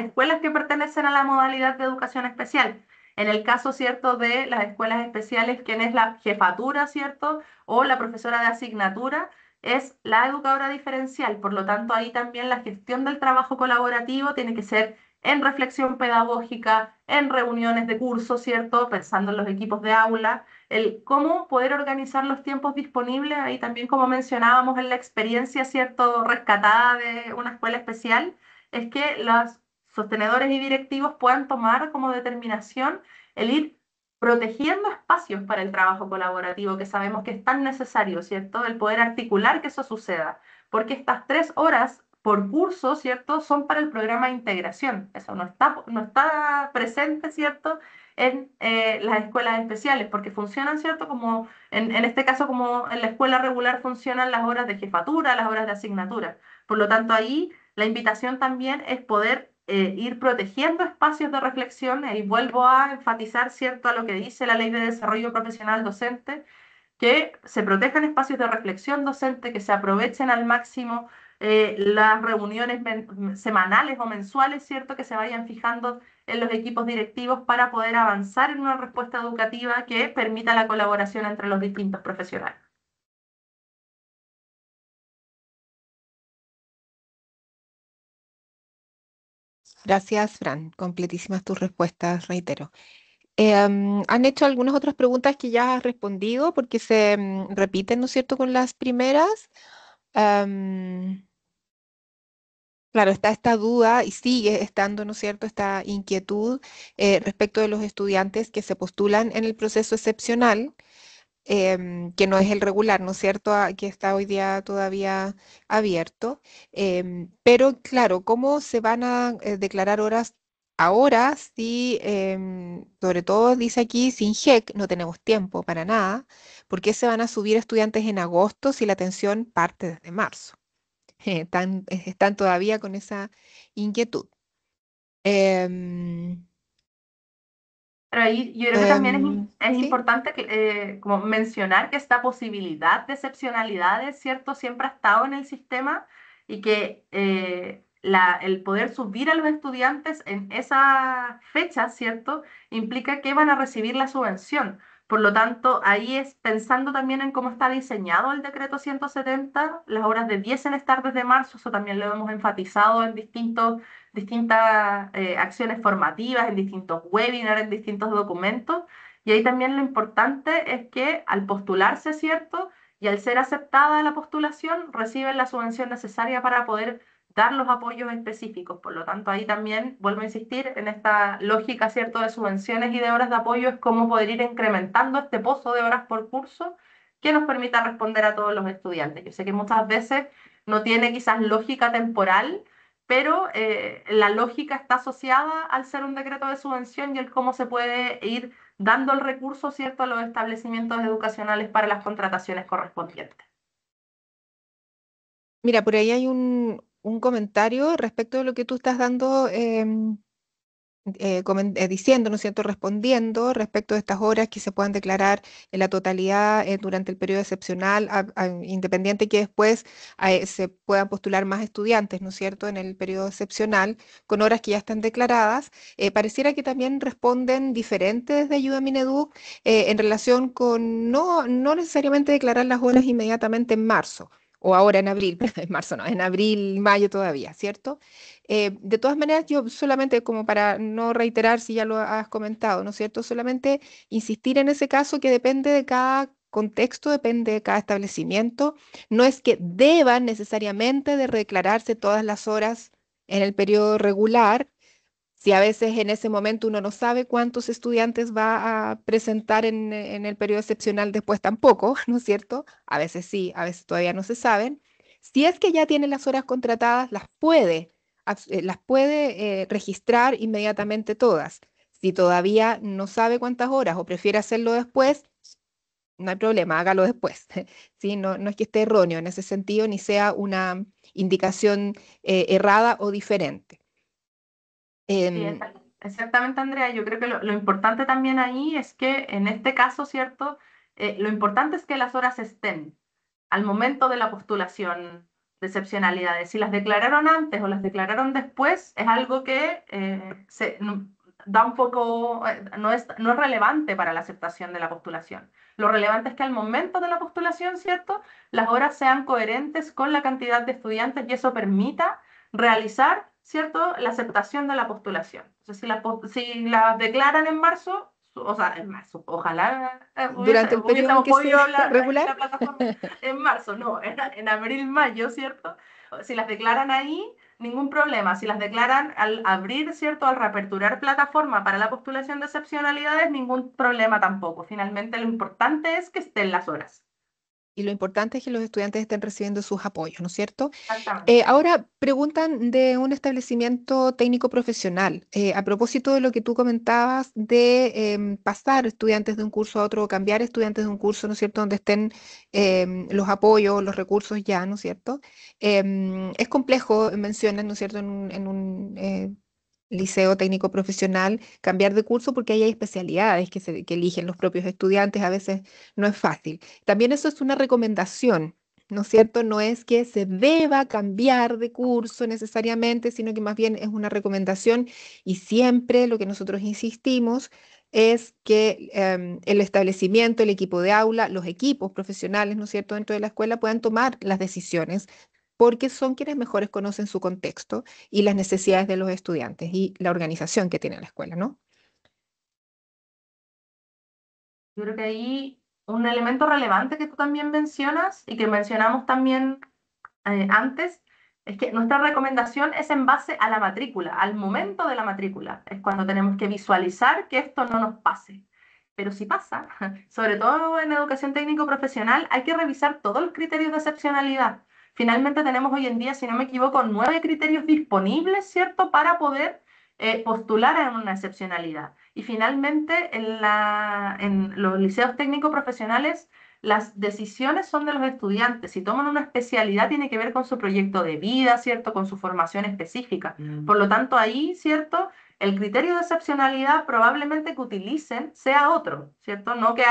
escuelas que pertenecen a la modalidad de educación especial. En el caso, ¿cierto?, de las escuelas especiales, quien es la jefatura, ¿cierto?, o la profesora de asignatura, es la educadora diferencial. Por lo tanto, ahí también la gestión del trabajo colaborativo tiene que ser en reflexión pedagógica, en reuniones de curso, ¿cierto?, pensando en los equipos de aula, el cómo poder organizar los tiempos disponibles, ahí también como mencionábamos en la experiencia, ¿cierto?, rescatada de una escuela especial, es que los sostenedores y directivos puedan tomar como determinación el ir protegiendo espacios para el trabajo colaborativo, que sabemos que es tan necesario, ¿cierto?, el poder articular que eso suceda, porque estas 3 horas por curso, ¿cierto?, son para el programa de integración. Eso no está presente, ¿cierto?, en las escuelas especiales, porque funcionan, ¿cierto? Como en este caso, como en la escuela regular funcionan las horas de jefatura, las horas de asignatura. Por lo tanto, ahí la invitación también es poder ir protegiendo espacios de reflexión y vuelvo a enfatizar, ¿cierto?, a lo que dice la Ley de Desarrollo Profesional Docente, que se protejan espacios de reflexión docente, que se aprovechen al máximo las reuniones semanales o mensuales, ¿cierto?, que se vayan fijando en los equipos directivos para poder avanzar en una respuesta educativa que permita la colaboración entre los distintos profesionales. Gracias, Fran. Completísimas tus respuestas, reitero. Han hecho algunas otras preguntas que ya has respondido porque se repiten, ¿no es cierto?, con las primeras. Am, claro, está esta duda y sigue estando, ¿no es cierto?, esta inquietud respecto de los estudiantes que se postulan en el proceso excepcional, que no es el regular, ¿no es cierto?, que está hoy día todavía abierto. Pero claro, ¿cómo se van a declarar horas ahora si, sobre todo dice aquí, sin GEC no tenemos tiempo para nada? ¿Por qué se van a subir estudiantes en agosto si la atención parte desde marzo? Están todavía con esa inquietud. Em, Pero ahí yo creo que también es sí. importante como mencionar que esta posibilidad de excepcionalidades, ¿cierto?, siempre ha estado en el sistema y que el poder subir a los estudiantes en esa fecha, ¿cierto?, implica que van a recibir la subvención. Por lo tanto, ahí es pensando también en cómo está diseñado el decreto 170, las horas de 10 en tardes de marzo, eso también lo hemos enfatizado en distintas acciones formativas, en distintos webinars, en distintos documentos, Y ahí también lo importante es que al postularse, ¿cierto? Y al ser aceptada la postulación, reciben la subvención necesaria para poder dar los apoyos específicos. Por lo tanto, ahí también vuelvo a insistir en esta lógica, ¿cierto?, de subvenciones y de horas de apoyo, es cómo poder ir incrementando este pozo de horas por curso que nos permita responder a todos los estudiantes. Yo sé que muchas veces no tiene quizás lógica temporal, pero la lógica está asociada al ser un decreto de subvención y el cómo se puede ir dando el recurso, ¿cierto?, a los establecimientos educacionales para las contrataciones correspondientes. Mira, por ahí hay un comentario respecto de lo que tú estás dando, diciendo, ¿no es cierto?, respondiendo respecto de estas horas que se puedan declarar en la totalidad durante el periodo excepcional, independiente que después se puedan postular más estudiantes, ¿no es cierto?, en el periodo excepcional, con horas que ya están declaradas. Pareciera que también responden diferentes desde Ayuda a Mineduc en relación con no necesariamente declarar las horas inmediatamente en marzo. O ahora en abril, en marzo no, en abril, mayo todavía, ¿cierto? De todas maneras, yo solamente como para no reiterar si ya lo has comentado, ¿no es cierto? Solamente insistir en ese caso que depende de cada contexto, depende de cada establecimiento. No es que deban necesariamente de declararse todas las horas en el periodo regular. Si a veces en ese momento uno no sabe cuántos estudiantes va a presentar en el periodo excepcional, después tampoco, ¿no es cierto? A veces sí, a veces todavía no se saben. Si es que ya tiene las horas contratadas, las puede registrar inmediatamente todas. Si todavía no sabe cuántas horas o prefiere hacerlo después, no hay problema, hágalo después. ¿Sí? No es que esté erróneo en ese sentido, ni sea una indicación errada o diferente. Sí, Em, exactamente, Andrea. Yo creo que lo importante también ahí es que en este caso, ¿cierto? Lo importante es que las horas estén al momento de la postulación de excepcionalidades. Si las declararon antes o las declararon después, es algo que da un poco, no es relevante para la aceptación de la postulación. Lo relevante es que al momento de la postulación, ¿cierto?, las horas sean coherentes con la cantidad de estudiantes y eso permita realizar, ¿cierto?, la aceptación de la postulación. Entonces, si la declaran en marzo, o sea, en marzo, ojalá durante el periodo en hubiésemos que se podido regir regular. la plataforma en marzo, no, en abril, mayo, ¿cierto? Si las declaran ahí, ningún problema. Si las declaran al abrir, ¿cierto?, al reaperturar plataforma para la postulación de excepcionalidades, ningún problema tampoco. Finalmente, lo importante es que estén las horas. Y lo importante es que los estudiantes estén recibiendo sus apoyos, ¿no es cierto? Exactamente. Ahora preguntan de un establecimiento técnico profesional. A propósito de lo que tú comentabas de pasar estudiantes de un curso a otro o cambiar estudiantes de un curso, ¿no es cierto?, donde estén los apoyos, los recursos ya, ¿no es cierto? Es complejo, mencionan, ¿no es cierto?, en un liceo técnico profesional cambiar de curso porque ahí hay especialidades que eligen los propios estudiantes, a veces no es fácil. También eso es una recomendación, ¿no es cierto? No es que se deba cambiar de curso necesariamente, sino que más bien es una recomendación y siempre lo que nosotros insistimos es que el establecimiento, el equipo de aula, los equipos profesionales, ¿no es cierto?, dentro de la escuela puedan tomar las decisiones porque son quienes mejores conocen su contexto y las necesidades de los estudiantes y la organización que tiene la escuela, ¿no? Yo creo que ahí un elemento relevante que tú también mencionas y que mencionamos también antes, es que nuestra recomendación es en base a la matrícula, al momento de la matrícula. Es cuando tenemos que visualizar que esto no nos pase. Pero si pasa, sobre todo en educación técnico profesional, hay que revisar todos los criterios de excepcionalidad. Finalmente tenemos hoy en día, si no me equivoco, 9 criterios disponibles, ¿cierto?, para poder postular a una excepcionalidad. Y finalmente, en los liceos técnicos profesionales, las decisiones son de los estudiantes. Si toman una especialidad, tiene que ver con su proyecto de vida, ¿cierto? Con su formación específica. Por lo tanto, ahí, ¿cierto? El criterio de excepcionalidad probablemente que utilicen sea otro, ¿cierto? No que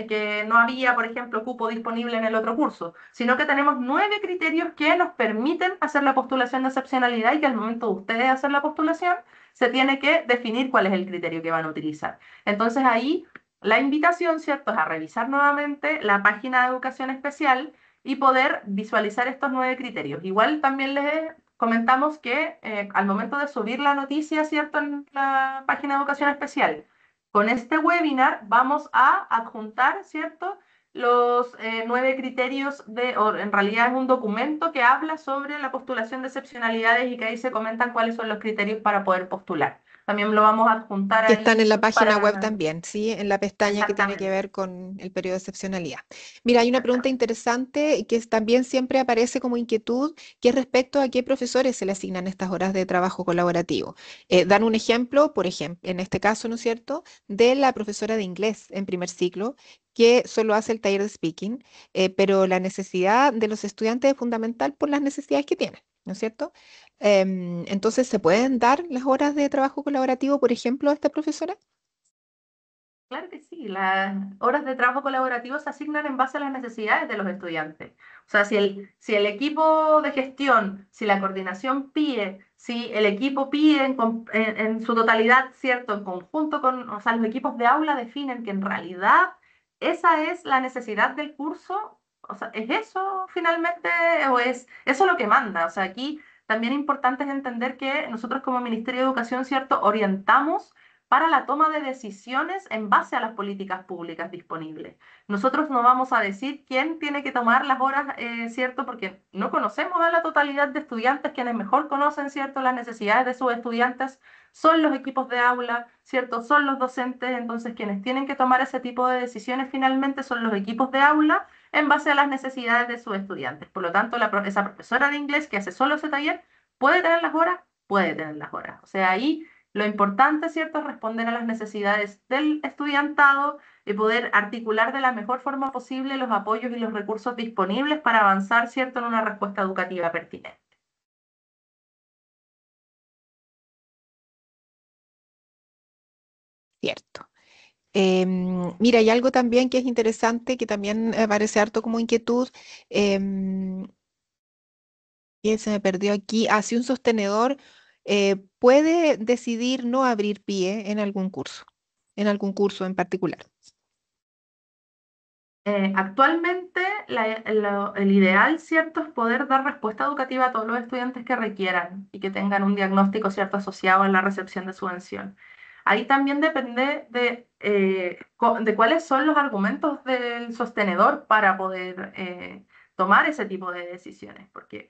que no había, por ejemplo, cupo disponible en el otro curso, sino que tenemos 9 criterios que nos permiten hacer la postulación de excepcionalidad y que al momento de ustedes hacer la postulación, se tiene que definir cuál es el criterio que van a utilizar. Entonces ahí la invitación, ¿cierto?, es a revisar nuevamente la página de educación especial y poder visualizar estos 9 criterios. Igual también les comentamos que al momento de subir la noticia, ¿cierto?, en la página de educación especial, Con este webinar vamos a adjuntar, ¿cierto? Los 9 criterios o en realidad es un documento que habla sobre la postulación de excepcionalidades y que ahí se comentan cuáles son los criterios para poder postular. También lo vamos a adjuntar Que están en ahí la página web para... también, ¿sí? En la pestaña que tiene que Exactamente, ver con el periodo de excepcionalidad. Mira, hay una pregunta exactamente. interesante que también siempre aparece como inquietud, que es respecto a qué profesores se le asignan estas horas de trabajo colaborativo. Dan un ejemplo, por ejemplo, en este caso, ¿no es cierto?, de la profesora de inglés en primer ciclo, que solo hace el taller de speaking, pero la necesidad de los estudiantes es fundamental por las necesidades que tienen, ¿no es cierto? Entonces, ¿se pueden dar las horas de trabajo colaborativo, por ejemplo, a esta profesora? Claro que sí, las horas de trabajo colaborativo se asignan en base a las necesidades de los estudiantes. O sea, si el equipo de gestión, si la coordinación pide, si el equipo pide en su totalidad, ¿cierto? En conjunto con, o sea, los equipos de aula definen que en realidad esa es la necesidad del curso, o sea, ¿es eso finalmente o es eso lo que manda? O sea, aquí también importante es entender que nosotros como Ministerio de Educación, ¿cierto? Orientamos para la toma de decisiones en base a las políticas públicas disponibles. Nosotros no vamos a decir quién tiene que tomar las horas, ¿cierto? Porque no conocemos a la totalidad de estudiantes, quienes mejor conocen, ¿cierto?, las necesidades de sus estudiantes son los equipos de aula, ¿cierto? Son los docentes, entonces quienes tienen que tomar ese tipo de decisiones finalmente son los equipos de aula en base a las necesidades de sus estudiantes. Por lo tanto, esa profesora de inglés que hace solo ese taller, ¿puede tener las horas? Puede tener las horas. O sea, ahí lo importante, ¿cierto?, es responder a las necesidades del estudiantado y poder articular de la mejor forma posible los apoyos y los recursos disponibles para avanzar, ¿cierto?, en una respuesta educativa pertinente. Cierto. Mira, hay algo también que es interesante, que también aparece harto como inquietud, em, que se me perdió aquí. Ah, si un sostenedor puede decidir no abrir pie en algún curso en particular. Actualmente el ideal, ¿cierto?, es poder dar respuesta educativa a todos los estudiantes que requieran y que tengan un diagnóstico, ¿cierto?, asociado en la recepción de subvención. Ahí también depende de cuáles son los argumentos del sostenedor para poder tomar ese tipo de decisiones, porque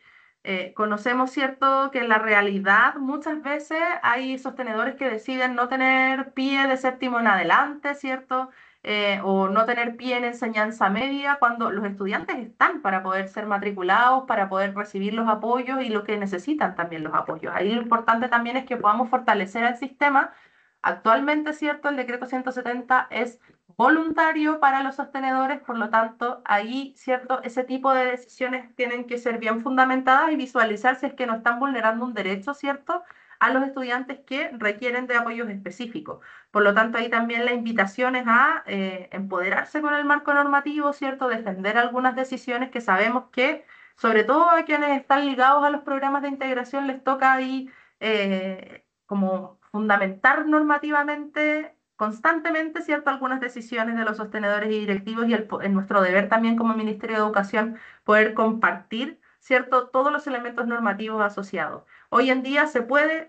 conocemos, ¿cierto?, que en la realidad muchas veces hay sostenedores que deciden no tener pie de séptimo en adelante, ¿cierto?, o no tener pie en enseñanza media cuando los estudiantes están para poder ser matriculados, para poder recibir los apoyos y lo que necesitan también los apoyos. Ahí lo importante también es que podamos fortalecer el sistema. Actualmente, ¿cierto? El decreto 170 es voluntario para los sostenedores, por lo tanto, ahí, ¿cierto? Ese tipo de decisiones tienen que ser bien fundamentadas y visualizar si es que no están vulnerando un derecho, ¿cierto?, a los estudiantes que requieren de apoyos específicos. Por lo tanto, ahí también la invitación es a empoderarse con el marco normativo, ¿cierto? Defender algunas decisiones que sabemos que, sobre todo a quienes están ligados a los programas de integración, les toca ahí como fundamentar normativamente, constantemente, ¿cierto?, algunas decisiones de los sostenedores y directivos y en nuestro deber también como Ministerio de Educación poder compartir, ¿cierto?, todos los elementos normativos asociados. Hoy en día se puede,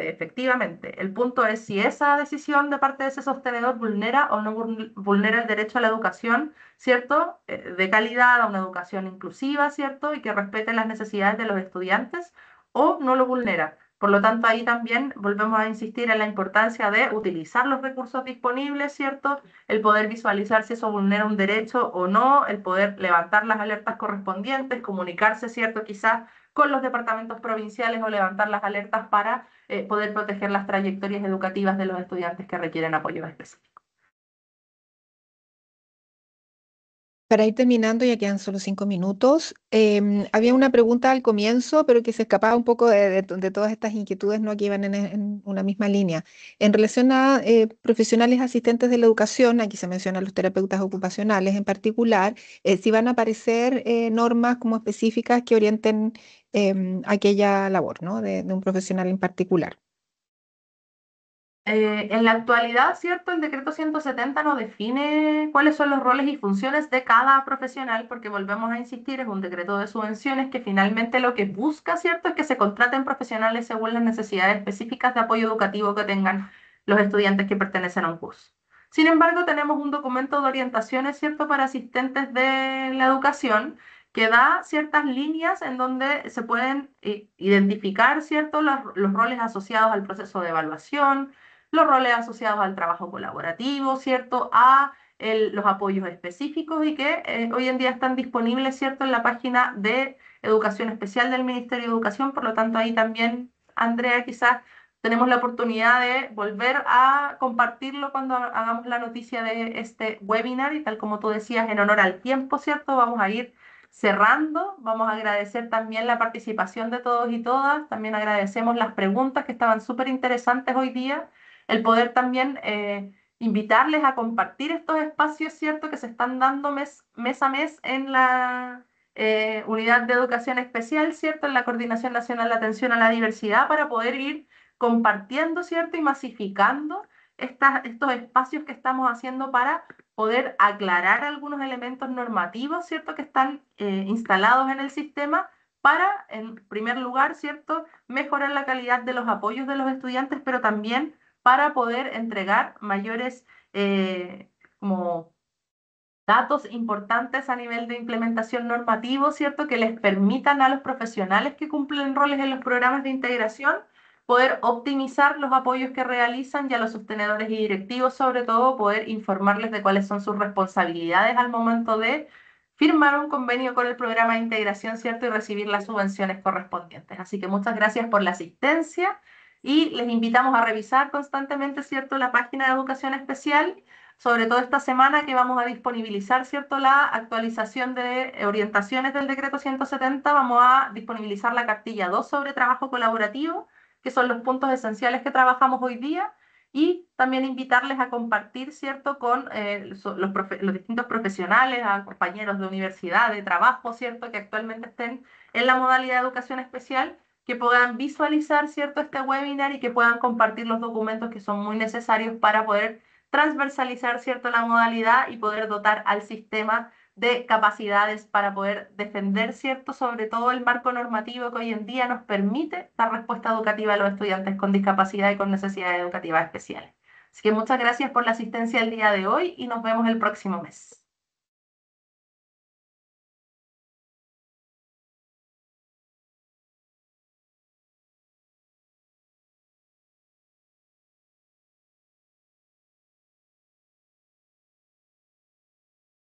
efectivamente. El punto es si esa decisión de parte de ese sostenedor vulnera o no vulnera el derecho a la educación, ¿cierto? De calidad, a una educación inclusiva, ¿cierto? Y que respete las necesidades de los estudiantes, o no lo vulnera. Por lo tanto, ahí también volvemos a insistir en la importancia de utilizar los recursos disponibles, ¿cierto? El poder visualizar si eso vulnera un derecho o no, el poder levantar las alertas correspondientes, comunicarse, ¿cierto? Quizás con los departamentos provinciales o levantar las alertas para poder proteger las trayectorias educativas de los estudiantes que requieren apoyo específico. Para ir terminando, ya quedan solo 5 minutos. Había una pregunta al comienzo, pero que se escapaba un poco de todas estas inquietudes, ¿no?, que iban en una misma línea. En relación a profesionales asistentes de la educación, aquí se mencionan los terapeutas ocupacionales en particular, si van a aparecer normas como específicas que orienten aquella labor, ¿no?, de un profesional en particular. En la actualidad, ¿cierto? El decreto 170 no define cuáles son los roles y funciones de cada profesional, porque volvemos a insistir, es un decreto de subvenciones que finalmente lo que busca, ¿cierto?, es que se contraten profesionales según las necesidades específicas de apoyo educativo que tengan los estudiantes que pertenecen a un curso. Sin embargo, tenemos un documento de orientaciones, ¿cierto?, para asistentes de la educación que da ciertas líneas en donde se pueden identificar, ¿cierto?, los roles asociados al proceso de evaluación, los roles asociados al trabajo colaborativo, ¿cierto?, a los apoyos específicos y que hoy en día están disponibles, ¿cierto?, en la página de Educación Especial del Ministerio de Educación. Por lo tanto, ahí también, Andrea, quizás tenemos la oportunidad de volver a compartirlo cuando hagamos la noticia de este webinar y tal como tú decías, en honor al tiempo, ¿cierto? Vamos a ir cerrando, vamos a agradecer también la participación de todos y todas, también agradecemos las preguntas que estaban súper interesantes hoy día, el poder también invitarles a compartir estos espacios, ¿cierto? Que se están dando mes a mes en la Unidad de Educación Especial, ¿cierto? En la Coordinación Nacional de Atención a la Diversidad para poder ir compartiendo, ¿cierto? Y masificando estos espacios que estamos haciendo para poder aclarar algunos elementos normativos, ¿cierto? Que están instalados en el sistema para, en primer lugar, ¿cierto? Mejorar la calidad de los apoyos de los estudiantes, pero también para poder entregar mayores como datos importantes a nivel de implementación normativo, ¿cierto? Que les permitan a los profesionales que cumplen roles en los programas de integración poder optimizar los apoyos que realizan y a los sostenedores y directivos, sobre todo, poder informarles de cuáles son sus responsabilidades al momento de firmar un convenio con el programa de integración, ¿cierto? Y recibir las subvenciones correspondientes. Así que muchas gracias por la asistencia y les invitamos a revisar constantemente, ¿cierto?, la página de Educación Especial, sobre todo esta semana que vamos a disponibilizar, ¿cierto?, la actualización de orientaciones del decreto 170, vamos a disponibilizar la cartilla 2 sobre trabajo colaborativo, que son los puntos esenciales que trabajamos hoy día, y también invitarles a compartir, ¿cierto?, con los distintos profesionales, a compañeros de universidad, de trabajo, ¿cierto?, que actualmente estén en la modalidad de educación especial, que puedan visualizar, ¿cierto?, este webinar y que puedan compartir los documentos que son muy necesarios para poder transversalizar, ¿cierto?, la modalidad y poder dotar al sistema de capacidades para poder defender, ¿cierto?, sobre todo el marco normativo que hoy en día nos permite dar respuesta educativa a los estudiantes con discapacidad y con necesidades educativas especiales. Así que muchas gracias por la asistencia el día de hoy y nos vemos el próximo mes.